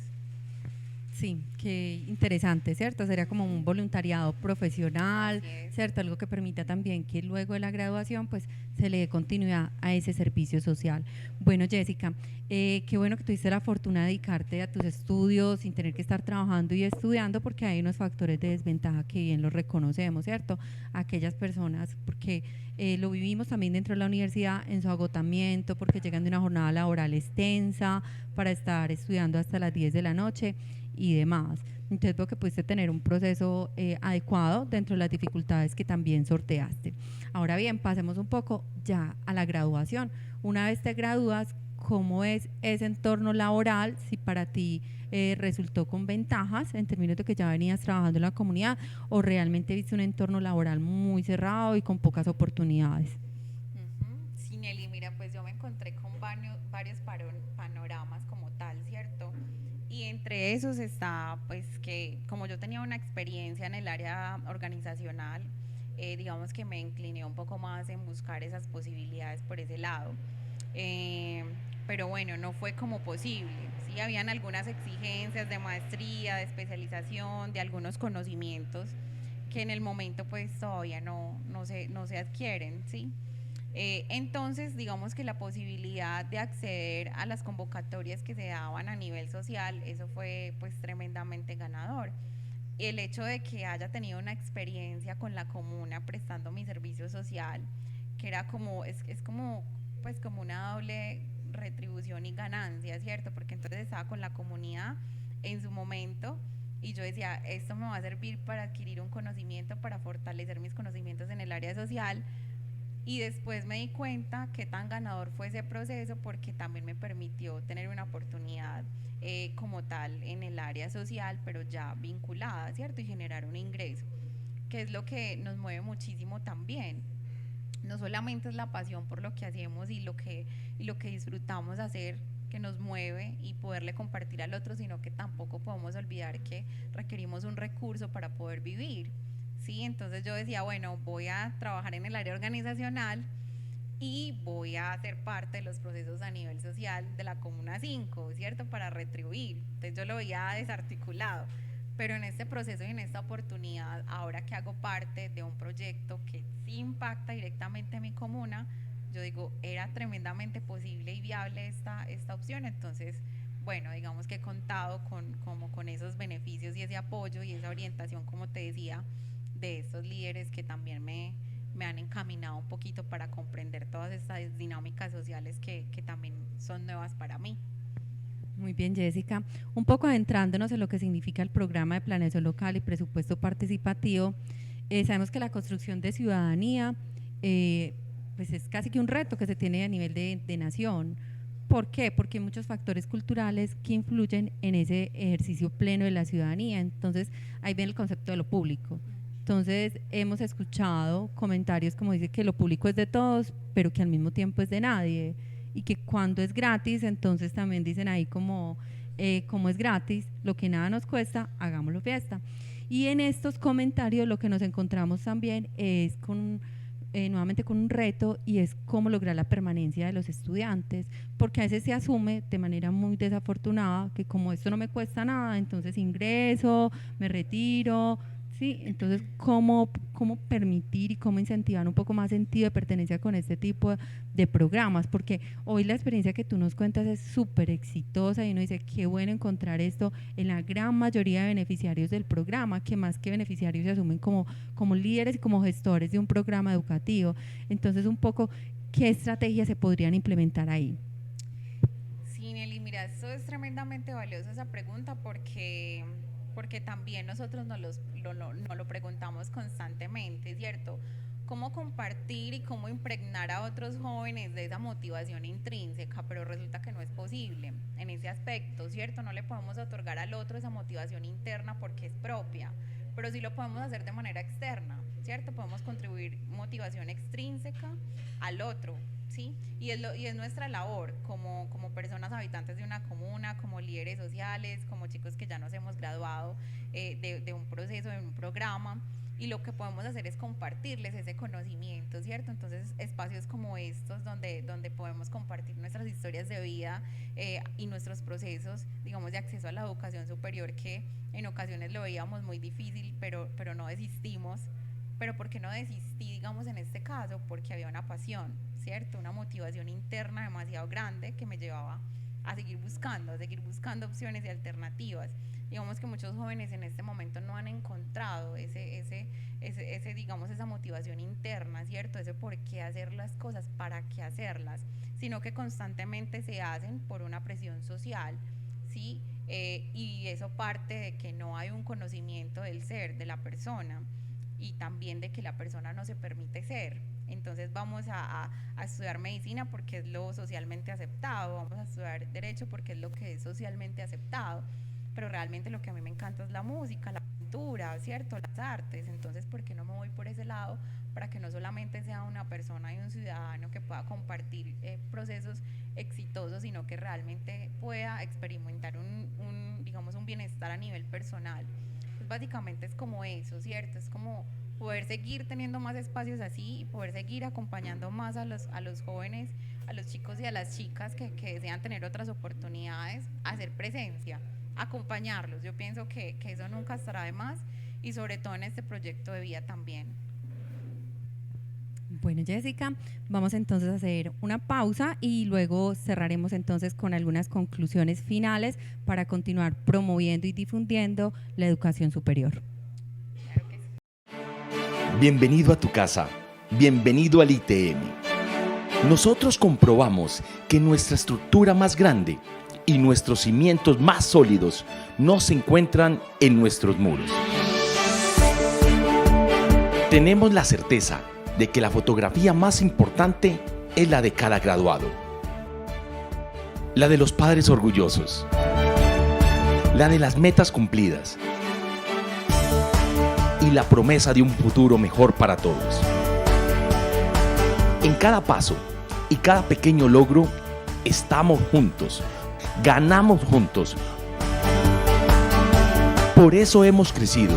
[SPEAKER 1] Sí, qué interesante, ¿cierto? Sería como un voluntariado profesional, ¿cierto? Algo que permita también que luego de la graduación pues se le dé continuidad a ese servicio social. Bueno, Jessica, qué bueno que tuviste la fortuna de dedicarte a tus estudios sin tener que estar trabajando y estudiando, porque hay unos factores de desventaja que bien los reconocemos, ¿cierto? Aquellas personas, porque lo vivimos también dentro de la universidad en su agotamiento, porque llegan de una jornada laboral extensa para estar estudiando hasta las 10 de la noche y demás. Entonces veo que pudiste tener un proceso adecuado dentro de las dificultades que también sorteaste. Ahora bien, pasemos un poco ya a la graduación. Una vez te gradúas, ¿cómo es ese entorno laboral? Si para ti resultó con ventajas en términos de que ya venías trabajando en la comunidad, o realmente viste un entorno laboral muy cerrado y con pocas oportunidades.
[SPEAKER 2] Sí, Nelly, mira, pues yo me encontré con varios panoramas como tal, ¿cierto? Y entre esos está, pues, que como yo tenía una experiencia en el área organizacional, digamos que me incliné un poco más en buscar esas posibilidades por ese lado. Pero bueno, no fue como posible. Sí, habían algunas exigencias de maestría, de especialización, de algunos conocimientos que en el momento pues todavía no se adquieren, ¿sí? Entonces, digamos que la posibilidad de acceder a las convocatorias que se daban a nivel social, eso fue pues tremendamente ganador. El hecho de que haya tenido una experiencia con la comuna prestando mi servicio social, que era como, es como, pues como una doble retribución y ganancia, ¿cierto? Porque entonces estaba con la comunidad en su momento y yo decía, esto me va a servir para adquirir un conocimiento, para fortalecer mis conocimientos en el área social. Y después me di cuenta qué tan ganador fue ese proceso, porque también me permitió tener una oportunidad como tal en el área social, pero ya vinculada, ¿cierto? Y generar un ingreso, que es lo que nos mueve muchísimo también. No solamente es la pasión por lo que hacemos y lo que disfrutamos hacer, que nos mueve y poderle compartir al otro, sino que tampoco podemos olvidar que requerimos un recurso para poder vivir. ¿Sí? Entonces yo decía, bueno, voy a trabajar en el área organizacional y voy a ser parte de los procesos a nivel social de la Comuna 5, ¿cierto? Para retribuir. Entonces yo lo veía desarticulado, pero en este proceso y en esta oportunidad, ahora que hago parte de un proyecto que sí impacta directamente en mi comuna, yo digo, era tremendamente posible y viable esta opción. Entonces, bueno, digamos que he contado con esos beneficios y ese apoyo y esa orientación, como te decía, de estos líderes que también me han encaminado un poquito para comprender todas estas dinámicas sociales que también son nuevas para mí.
[SPEAKER 1] Muy bien, Jessica. Un poco adentrándonos en lo que significa el programa de planeación local y presupuesto participativo, sabemos que la construcción de ciudadanía pues es casi que un reto que se tiene a nivel de nación. ¿Por qué? Porque hay muchos factores culturales que influyen en ese ejercicio pleno de la ciudadanía. Entonces, ahí viene el concepto de lo público. Entonces, hemos escuchado comentarios como dice que lo público es de todos, pero que al mismo tiempo es de nadie. Y que cuando es gratis, entonces también dicen ahí como es gratis, lo que nada nos cuesta, hagámoslo fiesta. Y en estos comentarios lo que nos encontramos también es nuevamente con un reto, y es cómo lograr la permanencia de los estudiantes, porque a veces se asume de manera muy desafortunada que como esto no me cuesta nada, entonces ingreso, me retiro. Sí, entonces, ¿cómo permitir y cómo incentivar un poco más sentido de pertenencia con este tipo de programas? Porque hoy la experiencia que tú nos cuentas es súper exitosa y uno dice, qué bueno encontrar esto en la gran mayoría de beneficiarios del programa, que más que beneficiarios se asumen como líderes y como gestores de un programa educativo. Entonces, un poco, ¿qué estrategias se podrían implementar ahí?
[SPEAKER 2] Sí, Nelly, mira, esto es tremendamente valiosa esa pregunta, porque también nosotros nos lo preguntamos constantemente, ¿cierto? cómo compartir y cómo impregnar a otros jóvenes de esa motivación intrínseca, pero resulta que no es posible en ese aspecto, ¿cierto? No le podemos otorgar al otro esa motivación interna porque es propia, pero sí lo podemos hacer de manera externa, ¿cierto? Podemos contribuir motivación extrínseca al otro, ¿sí? Y es nuestra labor como personas habitantes de una comuna, como líderes sociales, como chicos que ya nos hemos graduado de un proceso, de un programa, y lo que podemos hacer es compartirles ese conocimiento, ¿cierto? Entonces, espacios como estos donde podemos compartir nuestras historias de vida y nuestros procesos, digamos, de acceso a la educación superior, que en ocasiones lo veíamos muy difícil, pero no desistimos. Pero ¿por qué no desistí, digamos, en este caso? Porque había una pasión, ¿cierto? Una motivación interna demasiado grande que me llevaba a seguir buscando opciones y alternativas. Digamos que muchos jóvenes en este momento no han encontrado digamos, esa motivación interna, ¿cierto? Ese por qué hacer las cosas, para qué hacerlas, sino que constantemente se hacen por una presión social, ¿sí? Y eso parte de que no hay un conocimiento del ser, de la persona, y también de que la persona no se permite ser. Entonces vamos a estudiar medicina porque es lo socialmente aceptado, vamos a estudiar derecho porque es lo que es socialmente aceptado, pero realmente lo que a mí me encanta es la música, la pintura, ¿cierto? Las artes. Entonces, ¿por qué no me voy por ese lado? Para que no solamente sea una persona y un ciudadano que pueda compartir procesos exitosos, sino que realmente pueda experimentar digamos, un bienestar a nivel personal. Pues básicamente es como eso, ¿cierto? Es como poder seguir teniendo más espacios así y poder seguir acompañando más a los jóvenes, a los chicos y a las chicas que desean tener otras oportunidades, hacer presencia, acompañarlos. Yo pienso que eso nunca estará de más, y sobre todo en este proyecto de vida también.
[SPEAKER 1] Bueno, Jessica, vamos entonces a hacer una pausa y luego cerraremos entonces con algunas conclusiones finales para continuar promoviendo y difundiendo la educación superior.
[SPEAKER 2] Claro que sí.
[SPEAKER 5] Bienvenido a tu casa, bienvenido al ITM. Nosotros comprobamos que nuestra estructura más grande y nuestros cimientos más sólidos no se encuentran en nuestros muros. Tenemos la certeza de que la fotografía más importante es la de cada graduado, la de los padres orgullosos, la de las metas cumplidas y la promesa de un futuro mejor para todos. En cada paso y cada pequeño logro estamos juntos, ganamos juntos. Por eso hemos crecido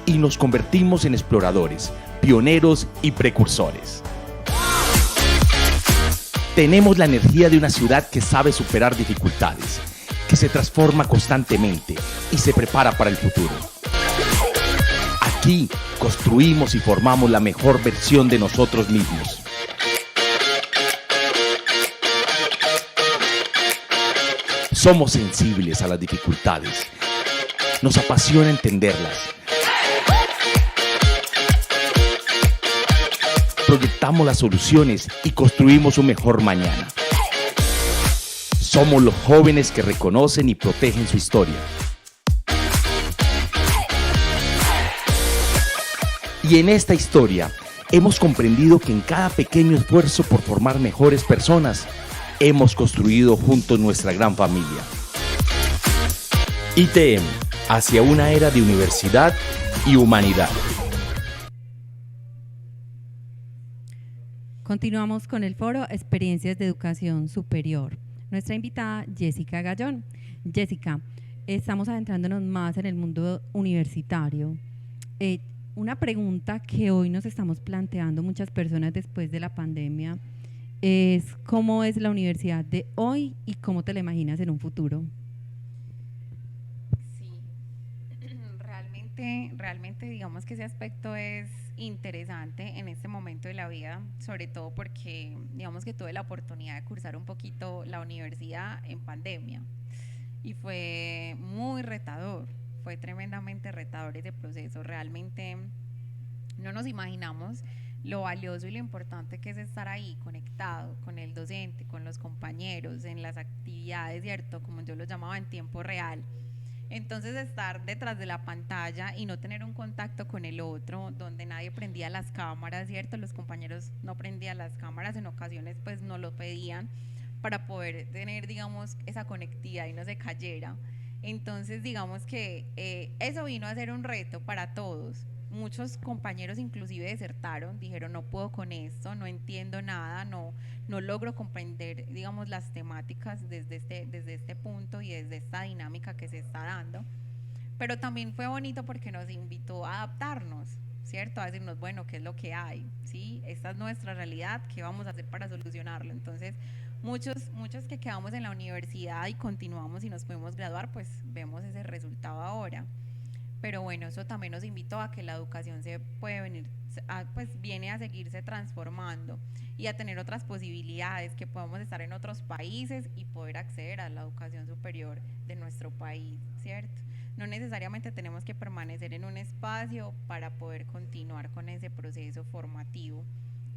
[SPEAKER 5] y nos convertimos en exploradores, pioneros y precursores. Tenemos la energía de una ciudad que sabe superar dificultades, que se transforma constantemente y se prepara para el futuro. Aquí construimos y formamos la mejor versión de nosotros mismos. Somos sensibles a las dificultades. Nos apasiona entenderlas. Proyectamos las soluciones y construimos un mejor mañana. Somos los jóvenes que reconocen y protegen su historia. Y en esta historia hemos comprendido que en cada pequeño esfuerzo por formar mejores personas, hemos construido juntos nuestra gran familia. ITM, hacia una era de universidad y humanidad.
[SPEAKER 1] Continuamos con el foro Experiencias de Educación Superior. Nuestra invitada, Jessica Gallón. Jessica, estamos adentrándonos más en el mundo universitario. Una pregunta que hoy nos estamos planteando muchas personas después de la pandemia es ¿cómo es la universidad de hoy y cómo te la imaginas en un futuro?
[SPEAKER 2] Sí, realmente digamos que ese aspecto es interesante en este momento de la vida, sobre todo porque digamos que tuve la oportunidad de cursar un poquito la universidad en pandemia y fue muy retador, fue tremendamente retador ese proceso. Realmente no nos imaginamos lo valioso y lo importante que es estar ahí conectado con el docente, con los compañeros, en las actividades, ¿cierto? Como yo lo llamaba, en tiempo real. Entonces estar detrás de la pantalla y no tener un contacto con el otro, donde nadie prendía las cámaras, ¿cierto? Los compañeros no prendían las cámaras, en ocasiones pues no lo pedían para poder tener, digamos, esa conectividad y no se cayera. Entonces, digamos que eso vino a ser un reto para todos. Muchos compañeros inclusive desertaron, dijeron no puedo con esto, no entiendo nada, no logro comprender, digamos, las temáticas desde este punto y desde esta dinámica que se está dando. Pero también fue bonito porque nos invitó a adaptarnos, ¿cierto? A decirnos, bueno, ¿qué es lo que hay? ¿Sí? Esta es nuestra realidad, ¿qué vamos a hacer para solucionarlo? Entonces, muchos que quedamos en la universidad y continuamos y nos pudimos graduar, pues vemos ese resultado ahora. Pero bueno, eso también nos invitó a que la educación se puede venir, pues viene a seguirse transformando y a tener otras posibilidades, que podamos estar en otros países y poder acceder a la educación superior de nuestro país, ¿cierto? No necesariamente tenemos que permanecer en un espacio para poder continuar con ese proceso formativo.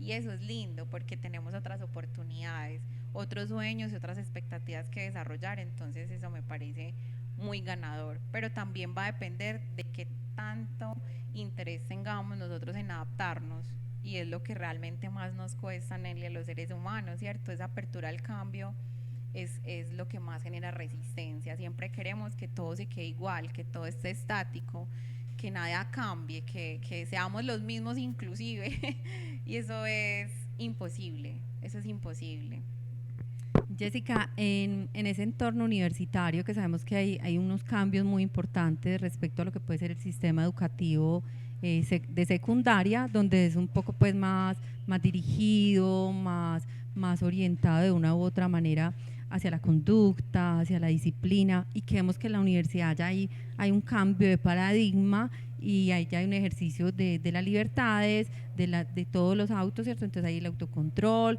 [SPEAKER 2] Y eso es lindo porque tenemos otras oportunidades, otros sueños y otras expectativas que desarrollar, entonces eso me parece muy ganador, pero también va a depender de qué tanto interés tengamos nosotros en adaptarnos, y es lo que realmente más nos cuesta, Nelly, a los seres humanos, ¿cierto? Esa apertura al cambio es lo que más genera resistencia. Siempre queremos que todo se quede igual, que todo esté estático, que nada cambie, que seamos los mismos inclusive, y eso es imposible, eso es imposible.
[SPEAKER 1] Jessica, en ese entorno universitario que sabemos que hay unos cambios muy importantes respecto a lo que puede ser el sistema educativo de secundaria, donde es un poco pues más dirigido, más orientado de una u otra manera hacia la conducta, hacia la disciplina, y que vemos que en la universidad ya hay un cambio de paradigma y ahí ya hay un ejercicio de las libertades, de todos los autos, ¿cierto? Entonces hay el autocontrol.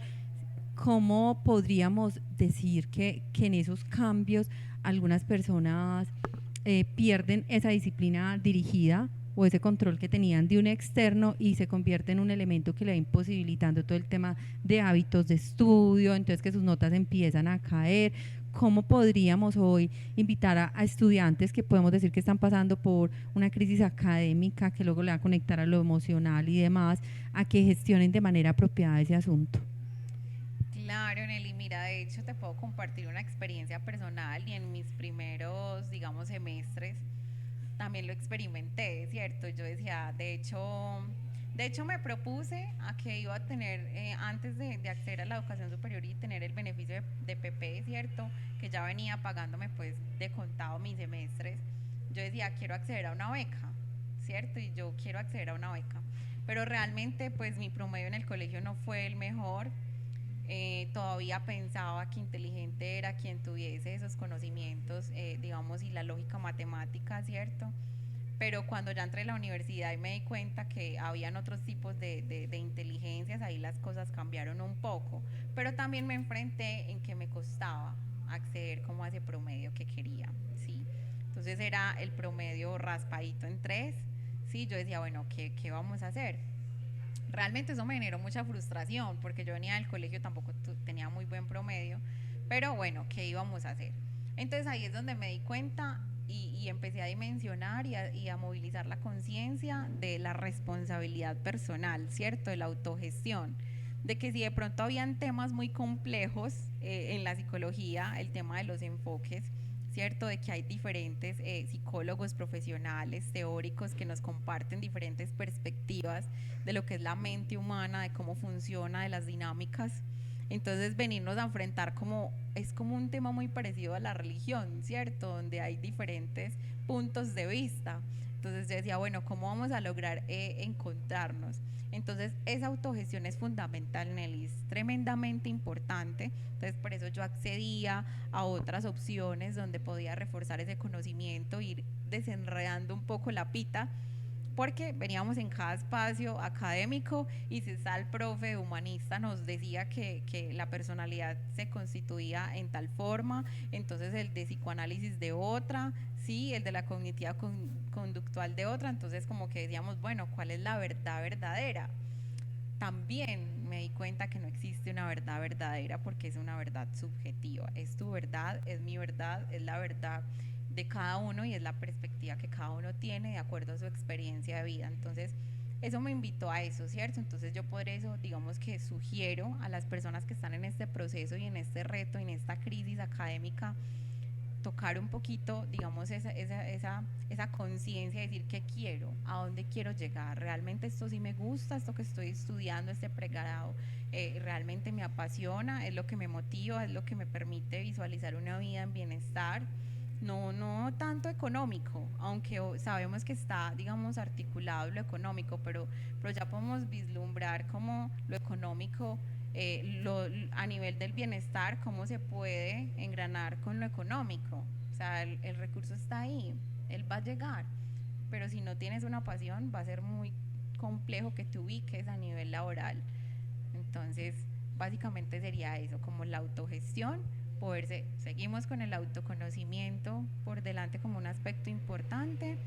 [SPEAKER 1] ¿Cómo podríamos decir que en esos cambios algunas personas pierden esa disciplina dirigida o ese control que tenían de un externo y se convierte en un elemento que le va imposibilitando todo el tema de hábitos de estudio, entonces que sus notas empiezan a caer? ¿Cómo podríamos hoy invitar a estudiantes que podemos decir que están pasando por una crisis académica, que luego le va a conectar a lo emocional y demás, a que gestionen de manera apropiada ese asunto?
[SPEAKER 2] Claro, Nelly, mira, de hecho te puedo compartir una experiencia personal, y en mis primeros, digamos, semestres también lo experimenté, ¿cierto? Yo decía, de hecho me propuse a que iba a tener, antes de acceder a la educación superior y tener el beneficio de PP, ¿cierto? Que ya venía pagándome pues de contado mis semestres. Yo decía, quiero acceder a una beca, ¿cierto? Y yo quiero acceder a una beca. Pero realmente pues mi promedio en el colegio no fue el mejor. Todavía pensaba que inteligente era quien tuviese esos conocimientos, digamos, y la lógica matemática, ¿cierto? Pero cuando ya entré a la universidad y me di cuenta que habían otros tipos de inteligencias, ahí las cosas cambiaron un poco. Pero también me enfrenté en que me costaba acceder como a ese promedio que quería, ¿sí? Entonces era el promedio raspadito en 3, ¿sí? Yo decía, bueno, ¿qué vamos a hacer? Realmente eso me generó mucha frustración porque yo venía del colegio, tampoco tenía muy buen promedio, pero bueno, ¿qué íbamos a hacer? Entonces ahí es donde me di cuenta y empecé a dimensionar y a movilizar la conciencia de la responsabilidad personal, ¿cierto? De la autogestión, de que si de pronto habían temas muy complejos en la psicología, el tema de los enfoques, ¿cierto? De que hay diferentes psicólogos profesionales, teóricos, que nos comparten diferentes perspectivas de lo que es la mente humana, de cómo funciona, de las dinámicas. Entonces venirnos a enfrentar es como un tema muy parecido a la religión, ¿cierto? Donde hay diferentes puntos de vista. Entonces yo decía, bueno, ¿cómo vamos a lograr encontrarnos? Entonces esa autogestión es fundamental, Nelly, es tremendamente importante. Entonces por eso yo accedía a otras opciones donde podía reforzar ese conocimiento, ir desenredando un poco la pita, porque veníamos en cada espacio académico y si está el profe humanista nos decía que la personalidad se constituía en tal forma, entonces el de psicoanálisis de otra, sí, el de la cognitiva conductual de otra, entonces como que decíamos, bueno, ¿cuál es la verdad verdadera? También me di cuenta que no existe una verdad verdadera porque es una verdad subjetiva, es tu verdad, es mi verdad, es la verdad de cada uno y es la perspectiva que cada uno tiene de acuerdo a su experiencia de vida. Entonces, eso me invitó a eso, ¿cierto? Entonces yo por eso, digamos que sugiero a las personas que están en este proceso y en este reto, en esta crisis académica, tocar un poquito, digamos, esa conciencia de decir qué quiero, a dónde quiero llegar, realmente esto sí me gusta, esto que estoy estudiando, este pregrado, realmente me apasiona, es lo que me motiva, es lo que me permite visualizar una vida en bienestar. No tanto económico, aunque sabemos que está, digamos, articulado lo económico, pero ya podemos vislumbrar cómo lo económico, a nivel del bienestar, cómo se puede engranar con lo económico. O sea, el recurso está ahí, él va a llegar, pero si no tienes una pasión, va a ser muy complejo que te ubiques a nivel laboral. Entonces, básicamente sería eso, como la autogestión, seguimos con el autoconocimiento por delante como un aspecto importante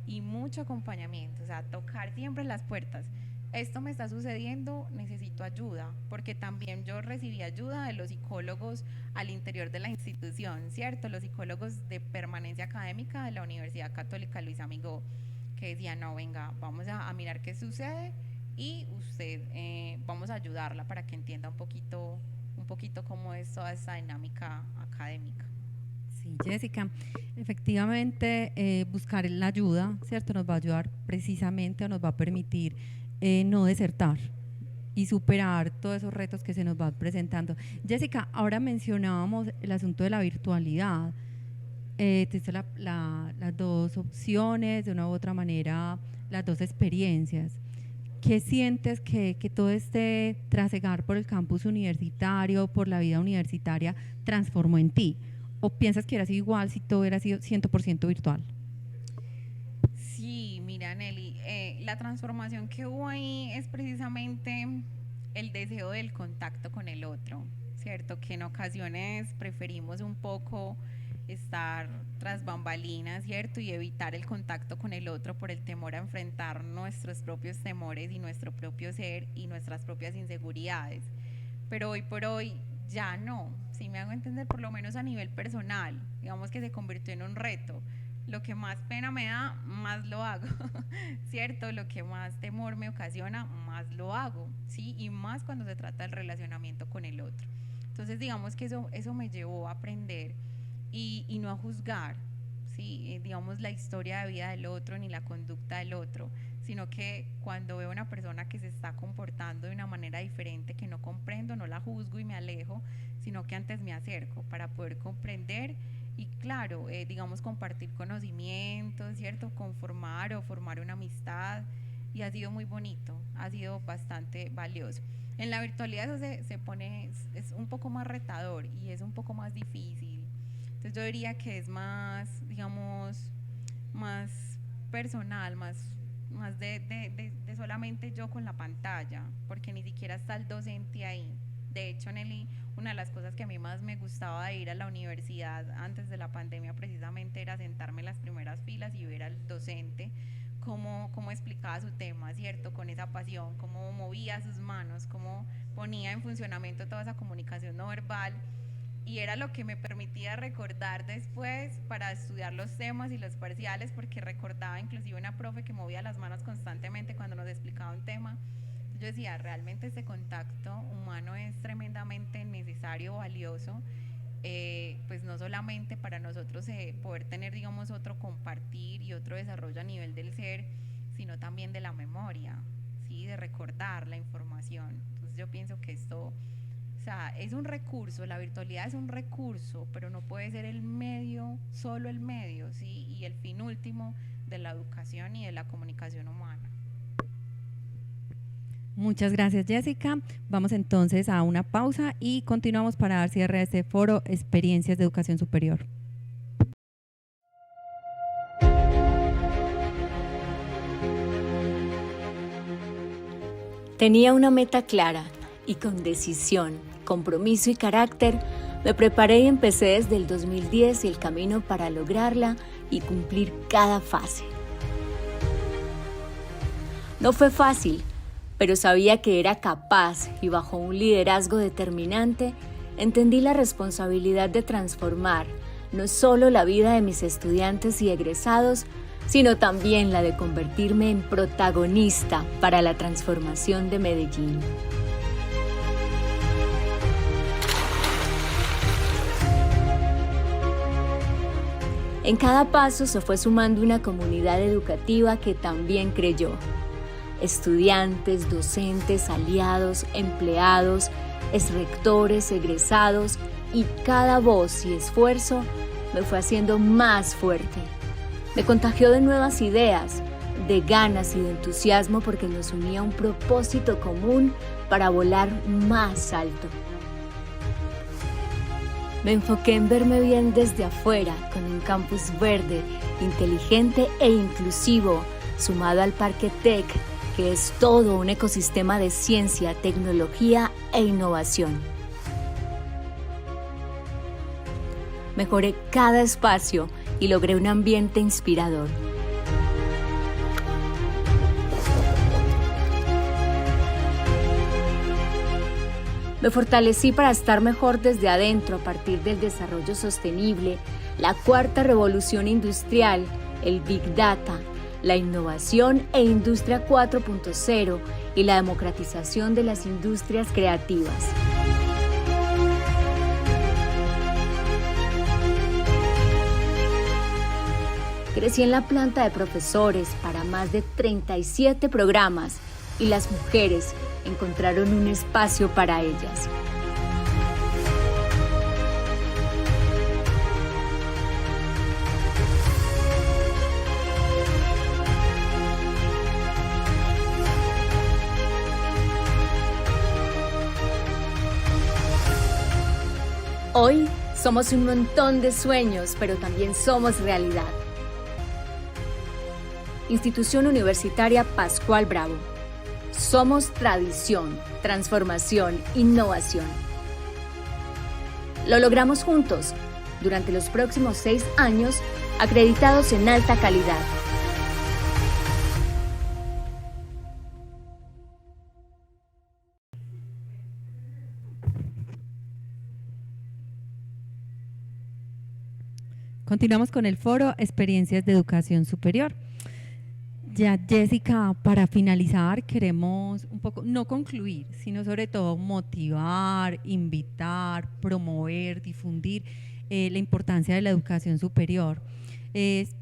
[SPEAKER 2] y mucho acompañamiento, o sea, tocar siempre las puertas. Esto me está sucediendo, necesito ayuda, porque también yo recibí ayuda de los psicólogos al interior de la institución, ¿cierto? Los psicólogos de permanencia académica de la Universidad Católica Luis Amigó, que decían, no, venga, vamos a mirar qué sucede y usted, vamos a ayudarla para que entienda un poquito cómo es toda esta dinámica académica.
[SPEAKER 1] Sí, Jessica, efectivamente buscar la ayuda, ¿cierto? Nos va a ayudar precisamente, o nos va a permitir no desertar y superar todos esos retos que se nos van presentando. Jessica, ahora mencionábamos el asunto de la virtualidad. Tuviste las dos opciones, de una u otra manera, las dos experiencias. ¿Qué sientes que todo este trasegar por el campus universitario, por la vida universitaria, transformó en ti? ¿O piensas que hubiera sido igual si todo hubiera sido 100% virtual?
[SPEAKER 2] Sí, mira, Nelly, la transformación que hubo ahí es precisamente el deseo del contacto con el otro, ¿cierto? Que en ocasiones preferimos un poco estar tras bambalinas, ¿cierto? Y evitar el contacto con el otro por el temor a enfrentar nuestros propios temores y nuestro propio ser y nuestras propias inseguridades. Pero hoy por hoy ya no, si me hago entender, por lo menos a nivel personal, digamos que se convirtió en un reto. Lo que más pena me da, más lo hago, ¿cierto? Lo que más temor me ocasiona, más lo hago, ¿sí? Y más cuando se trata del relacionamiento con el otro. Entonces, digamos que eso me llevó a aprender y no a juzgar, ¿sí? Digamos, la historia de vida del otro ni la conducta del otro, sino que cuando veo a una persona que se está comportando de una manera diferente, que no comprendo, no la juzgo y me alejo, sino que antes me acerco para poder comprender y, claro, digamos, compartir conocimientos, ¿cierto? Formar una amistad, y ha sido muy bonito, ha sido bastante valioso. En la virtualidad eso se pone, es un poco más retador y es un poco más difícil. Entonces yo diría que es más, digamos, más personal, más de solamente yo con la pantalla, porque ni siquiera está el docente ahí. De hecho, Nelly, una de las cosas que a mí más me gustaba de ir a la universidad antes de la pandemia precisamente era sentarme en las primeras filas y ver al docente cómo explicaba su tema, ¿cierto? Con esa pasión, cómo movía sus manos, cómo ponía en funcionamiento toda esa comunicación no verbal. Y era lo que me permitía recordar después para estudiar los temas y los parciales, porque recordaba inclusive una profe que movía las manos constantemente cuando nos explicaba un tema. Yo decía, realmente este contacto humano es tremendamente necesario, valioso, pues no solamente para nosotros poder tener, digamos, otro compartir y otro desarrollo a nivel del ser, sino también de la memoria, ¿sí? De recordar la información. Entonces yo pienso que esto, o sea, es un recurso, la virtualidad es un recurso, pero no puede ser el medio, solo el medio, ¿sí? Y el fin último de la educación y de la comunicación humana.
[SPEAKER 1] Muchas gracias, Jessica. Vamos entonces a una pausa y continuamos para dar cierre a este foro Experiencias de Educación Superior.
[SPEAKER 3] Tenía una meta clara y con decisión, compromiso y carácter me preparé y empecé desde el 2010 el camino para lograrla y cumplir cada fase. No fue fácil, pero sabía que era capaz y bajo un liderazgo determinante, entendí la responsabilidad de transformar,
[SPEAKER 6] no solo la vida de mis estudiantes y egresados, sino también la de convertirme en protagonista para la transformación de Medellín. En cada paso se fue sumando una comunidad educativa que también creyó. Estudiantes, docentes, aliados, empleados, exrectores, egresados, y cada voz y esfuerzo me fue haciendo más fuerte. Me contagió de nuevas ideas, de ganas y de entusiasmo porque nos unía un propósito común para volar más alto. Me enfoqué en verme bien desde afuera, con un campus verde, inteligente e inclusivo, sumado al Parque Tech, que es todo un ecosistema de ciencia, tecnología e innovación. Mejoré cada espacio y logré un ambiente inspirador. Me fortalecí para estar mejor desde adentro a partir del desarrollo sostenible, la cuarta revolución industrial, el Big Data, la innovación e Industria 4.0 y la democratización de las industrias creativas. Crecí en la planta de profesores para más de 37 programas y las mujeres encontraron un espacio para ellas. Hoy somos un montón de sueños, pero también somos realidad. Institución Universitaria Pascual Bravo. Somos tradición, transformación, innovación. Lo logramos juntos, durante los próximos 6 años, acreditados en alta calidad.
[SPEAKER 1] Continuamos con el foro Experiencias de Educación Superior. Ya, Jessica, para finalizar, queremos un poco, no concluir, sino sobre todo motivar, invitar, promover, difundir la importancia de la educación superior.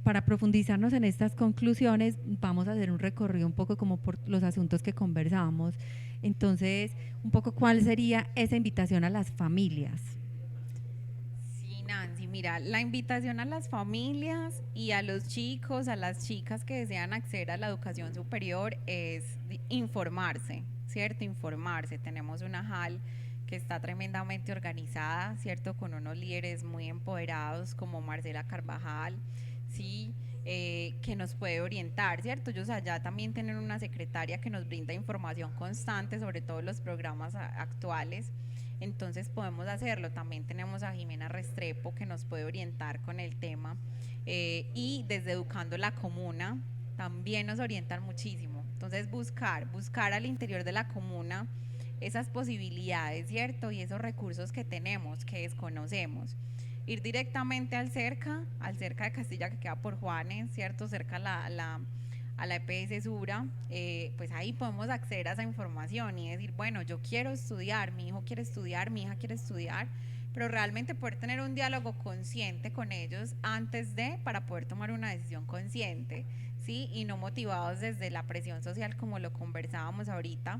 [SPEAKER 1] Para profundizarnos en estas conclusiones, vamos a hacer un recorrido un poco como por los asuntos que conversamos. Entonces, un poco, ¿cuál sería esa invitación a las familias?
[SPEAKER 2] Nancy, mira, la invitación a las familias y a los chicos, a las chicas que desean acceder a la educación superior es informarse, ¿cierto? Informarse. Tenemos una HAL que está tremendamente organizada, ¿cierto? Con unos líderes muy empoderados como Marcela Carvajal, ¿sí? Que nos puede orientar, ¿cierto? Ellos allá también tienen una secretaria que nos brinda información constante sobre todos los programas actuales. Entonces podemos hacerlo. También tenemos a Jimena Restrepo que nos puede orientar con el tema y desde Educando la Comuna también nos orientan muchísimo. Entonces buscar al interior de la comuna esas posibilidades, ¿cierto? Y esos recursos que tenemos, que desconocemos. Ir directamente al cerca de Castilla, que queda por Juanes, ¿cierto? Cerca a la EPS Sura, pues ahí podemos acceder a esa información y decir, bueno, yo quiero estudiar, mi hijo quiere estudiar, mi hija quiere estudiar, pero realmente poder tener un diálogo consciente con ellos para poder tomar una decisión consciente, ¿sí? Y no motivados desde la presión social como lo conversábamos ahorita,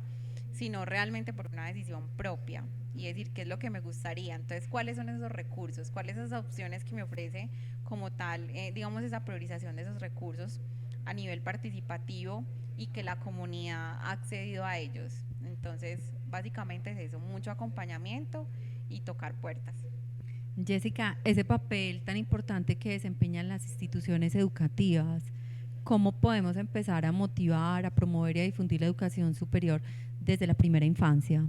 [SPEAKER 2] sino realmente por una decisión propia y decir qué es lo que me gustaría. Entonces, ¿cuáles son esos recursos? ¿Cuáles son esas opciones que me ofrece como tal, digamos, esa priorización de esos recursos a nivel participativo y que la comunidad ha accedido a ellos? Entonces, básicamente es eso, mucho acompañamiento y tocar puertas.
[SPEAKER 1] Jessica, ese papel tan importante que desempeñan las instituciones educativas, ¿cómo podemos empezar a motivar, a promover y a difundir la educación superior desde la primera infancia?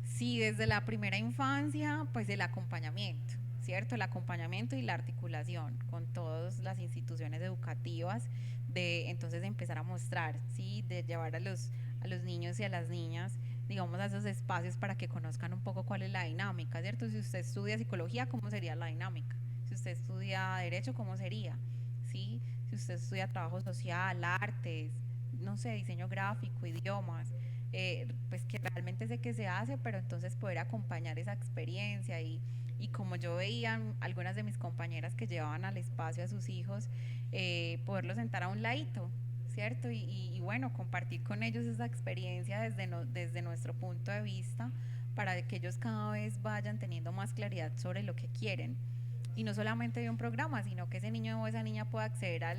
[SPEAKER 2] Sí, desde la primera infancia, pues el acompañamiento, ¿cierto? El acompañamiento y la articulación con todas las instituciones educativas, de entonces empezar a mostrar, ¿sí? De llevar a los niños y a las niñas, digamos, a esos espacios para que conozcan un poco cuál es la dinámica, ¿cierto? Si usted estudia psicología, ¿cómo sería la dinámica? Si Si usted estudia Derecho, ¿cómo sería? ¿Sí? Si usted estudia Trabajo Social, Artes, no sé, diseño gráfico, idiomas, pues que realmente sé que se hace, pero entonces poder acompañar esa experiencia y como yo veía algunas de mis compañeras que llevaban al espacio a sus hijos, poderlos sentar a un ladito, ¿cierto? Y bueno, compartir con ellos esa experiencia desde nuestro punto de vista para que ellos cada vez vayan teniendo más claridad sobre lo que quieren. Y no solamente de un programa, sino que ese niño o esa niña pueda acceder a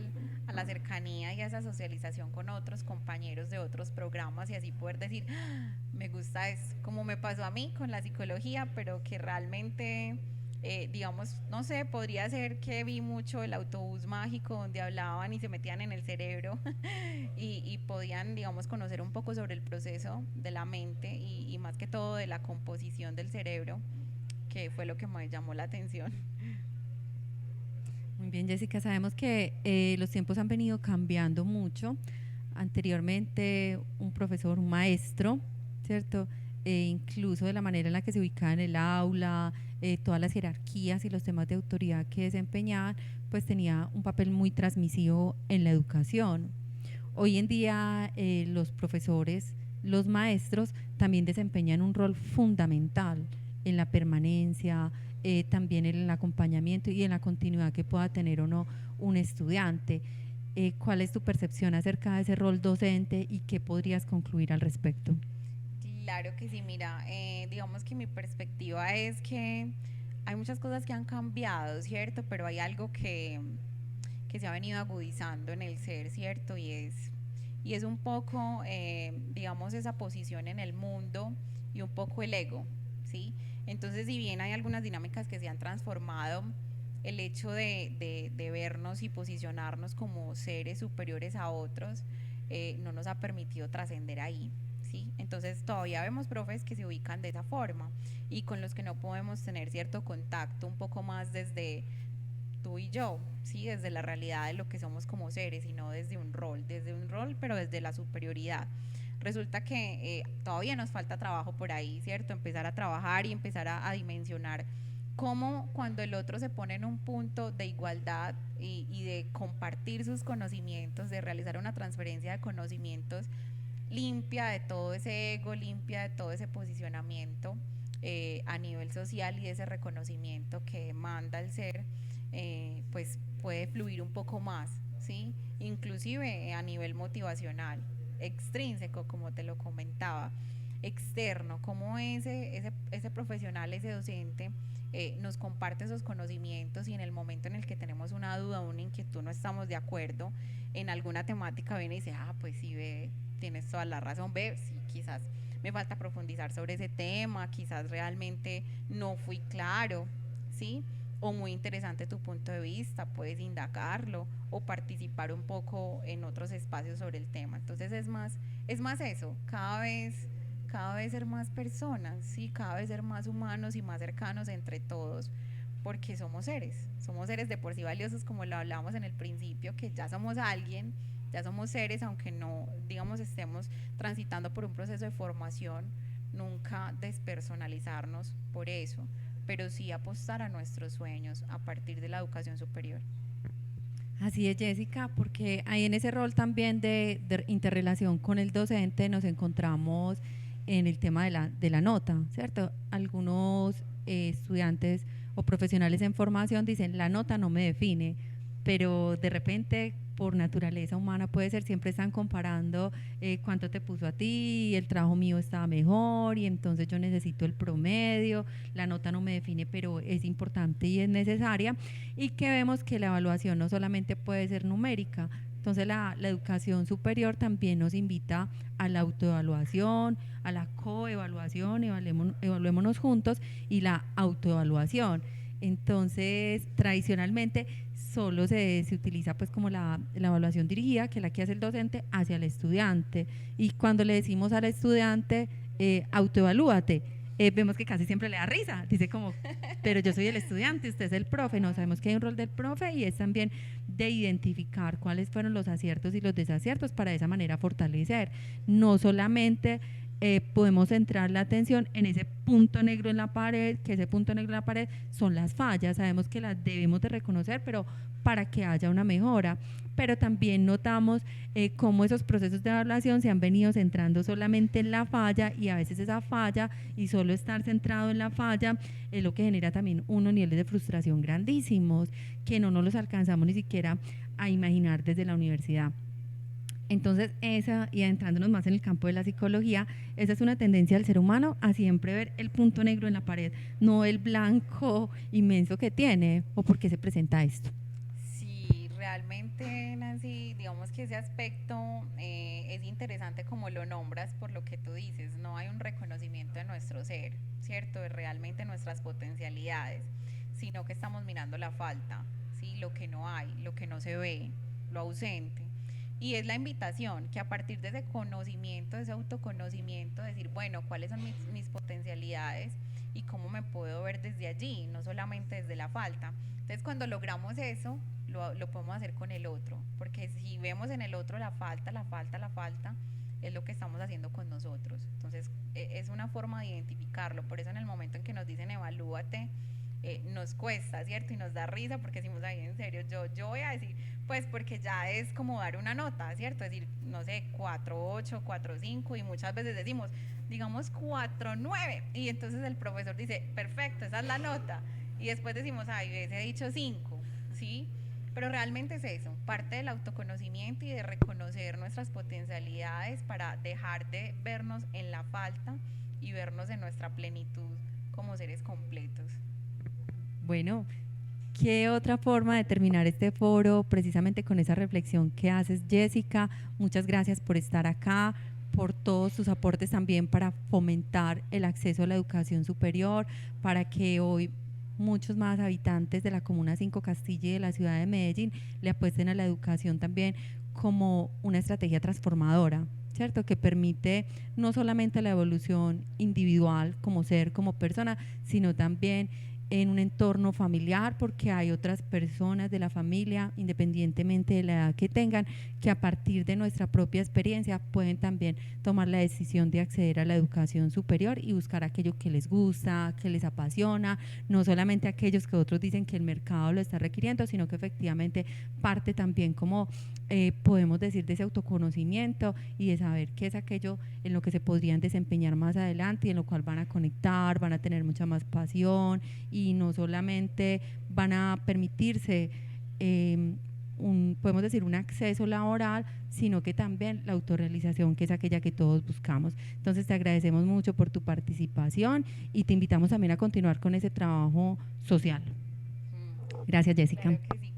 [SPEAKER 2] la cercanía y a esa socialización con otros compañeros de otros programas y así poder decir, "Ah, me gusta esto", como me pasó a mí con la psicología, pero que realmente, digamos, no sé, podría ser que vi mucho el autobús mágico donde hablaban y se metían en el cerebro y podían, digamos, conocer un poco sobre el proceso de la mente y más que todo de la composición del cerebro, que fue lo que me llamó la atención.
[SPEAKER 1] Muy bien, Jessica, sabemos que los tiempos han venido cambiando mucho. Anteriormente un profesor, un maestro, ¿cierto? Incluso de la manera en la que se ubicaba en el aula, todas las jerarquías y los temas de autoridad que desempeñaban, pues tenía un papel muy transmisivo en la educación. Hoy en día los profesores, los maestros también desempeñan un rol fundamental en la permanencia, también en el acompañamiento y en la continuidad que pueda tener o no un estudiante. ¿Cuál es tu percepción acerca de ese rol docente y qué podrías concluir al respecto?
[SPEAKER 2] Claro que sí, mira, digamos que mi perspectiva es que hay muchas cosas que han cambiado, ¿cierto? Pero hay algo que se ha venido agudizando en el ser, ¿cierto? Y es un poco, digamos, esa posición en el mundo y un poco el ego, ¿sí? Entonces, si bien hay algunas dinámicas que se han transformado, el hecho de vernos y posicionarnos como seres superiores a otros no nos ha permitido trascender ahí, ¿sí? Entonces, todavía vemos profes que se ubican de esa forma y con los que no podemos tener cierto contacto un poco más desde tú y yo, ¿sí? Desde la realidad de lo que somos como seres y no desde un rol, pero desde la superioridad. Resulta que todavía nos falta trabajo por ahí, ¿cierto? Empezar a trabajar y empezar a dimensionar cómo cuando el otro se pone en un punto de igualdad y de compartir sus conocimientos, de realizar una transferencia de conocimientos limpia de todo ese ego, limpia de todo ese posicionamiento a nivel social y de ese reconocimiento que demanda el ser, pues puede fluir un poco más, ¿sí? Inclusive a nivel motivacional, extrínseco, como te lo comentaba, externo, como ese profesional, ese docente nos comparte esos conocimientos y en el momento en el que tenemos una duda, una inquietud, no estamos de acuerdo en alguna temática, viene y dice, pues sí, ve, tienes toda la razón, ve, sí, quizás me falta profundizar sobre ese tema, quizás realmente no fui claro, ¿sí? O muy interesante tu punto de vista, puedes indagarlo o participar un poco en otros espacios sobre el tema. Entonces es más eso, cada vez ser más personas, ¿sí? Cada vez ser más humanos y más cercanos entre todos, porque somos seres de por sí valiosos, como lo hablábamos en el principio, que ya somos alguien, ya somos seres, aunque no, digamos, estemos transitando por un proceso de formación, nunca despersonalizarnos por eso, pero sí apostar a nuestros sueños a partir de la educación superior.
[SPEAKER 1] Así es, Jessica, porque ahí en ese rol también de interrelación con el docente nos encontramos en el tema de la nota, ¿cierto? Algunos estudiantes o profesionales en formación dicen, la nota no me define, pero de repente por naturaleza humana puede ser, siempre están comparando cuánto te puso a ti, el trabajo mío estaba mejor y entonces yo necesito el promedio, la nota no me define, pero es importante y es necesaria, y que vemos que la evaluación no solamente puede ser numérica. Entonces la educación superior también nos invita a la autoevaluación, a la coevaluación, evaluémonos juntos, y la autoevaluación. Entonces, tradicionalmente solo se utiliza pues como la evaluación dirigida, que es la que hace el docente hacia el estudiante, y cuando le decimos al estudiante autoevalúate, vemos que casi siempre le da risa, dice como, pero yo soy el estudiante, usted es el profe. No, sabemos que hay un rol del profe y es también de identificar cuáles fueron los aciertos y los desaciertos para de esa manera fortalecer, no solamente podemos centrar la atención en ese punto negro en la pared, que ese punto negro en la pared son las fallas. Sabemos que las debemos de reconocer, pero para que haya una mejora. Pero también notamos cómo esos procesos de evaluación se han venido centrando solamente en la falla, y a veces esa falla y solo estar centrado en la falla es lo que genera también unos niveles de frustración grandísimos que no nos los alcanzamos ni siquiera a imaginar desde la universidad. Entonces, esa, y adentrándonos más en el campo de la psicología, esa es una tendencia del ser humano a siempre ver el punto negro en la pared, no el blanco inmenso que tiene. ¿O por qué se presenta esto?
[SPEAKER 2] Sí, realmente, Nancy, digamos que ese aspecto es interesante como lo nombras por lo que tú dices. No hay un reconocimiento de nuestro ser, ¿cierto? De realmente nuestras potencialidades, sino que estamos mirando la falta, ¿sí? Lo que no hay, lo que no se ve, lo ausente. Y es la invitación que a partir de ese conocimiento, de ese autoconocimiento, decir, bueno, ¿cuáles son mis potencialidades y cómo me puedo ver desde allí, no solamente desde la falta? Entonces, cuando logramos eso, lo podemos hacer con el otro, porque si vemos en el otro la falta, es lo que estamos haciendo con nosotros. Entonces, es una forma de identificarlo. Por eso en el momento en que nos dicen evalúate, nos cuesta, ¿cierto? Y nos da risa porque decimos, ay, en serio, yo voy a decir, pues porque ya es como dar una nota, ¿cierto? Es decir, no sé, 4.8, 4.5, y muchas veces decimos, digamos 4.9, y entonces el profesor dice, perfecto, esa es la nota, y después decimos, ay, hubiese dicho 5, ¿sí? Pero realmente es eso, parte del autoconocimiento y de reconocer nuestras potencialidades para dejar de vernos en la falta y vernos en nuestra plenitud como seres completos.
[SPEAKER 1] Bueno, ¿qué otra forma de terminar este foro precisamente con esa reflexión que haces, Jessica? Muchas gracias por estar acá, por todos tus aportes también para fomentar el acceso a la educación superior, para que hoy muchos más habitantes de la Comuna 5 Castilla y de la ciudad de Medellín le apuesten a la educación también como una estrategia transformadora, ¿cierto? Que permite no solamente la evolución individual como ser, como persona, sino también en un entorno familiar, porque hay otras personas de la familia, independientemente de la edad que tengan, que a partir de nuestra propia experiencia pueden también tomar la decisión de acceder a la educación superior y buscar aquello que les gusta, que les apasiona, no solamente aquellos que otros dicen que el mercado lo está requiriendo, sino que efectivamente parte también, como podemos decir, de ese autoconocimiento y de saber qué es aquello en lo que se podrían desempeñar más adelante y en lo cual van a conectar, van a tener mucha más pasión, y no solamente van a permitirse podemos decir un acceso laboral, sino que también la autorrealización, que es aquella que todos buscamos. Entonces te agradecemos mucho por tu participación y te invitamos también a continuar con ese trabajo social. Gracias, Jessica.
[SPEAKER 2] Claro que sí.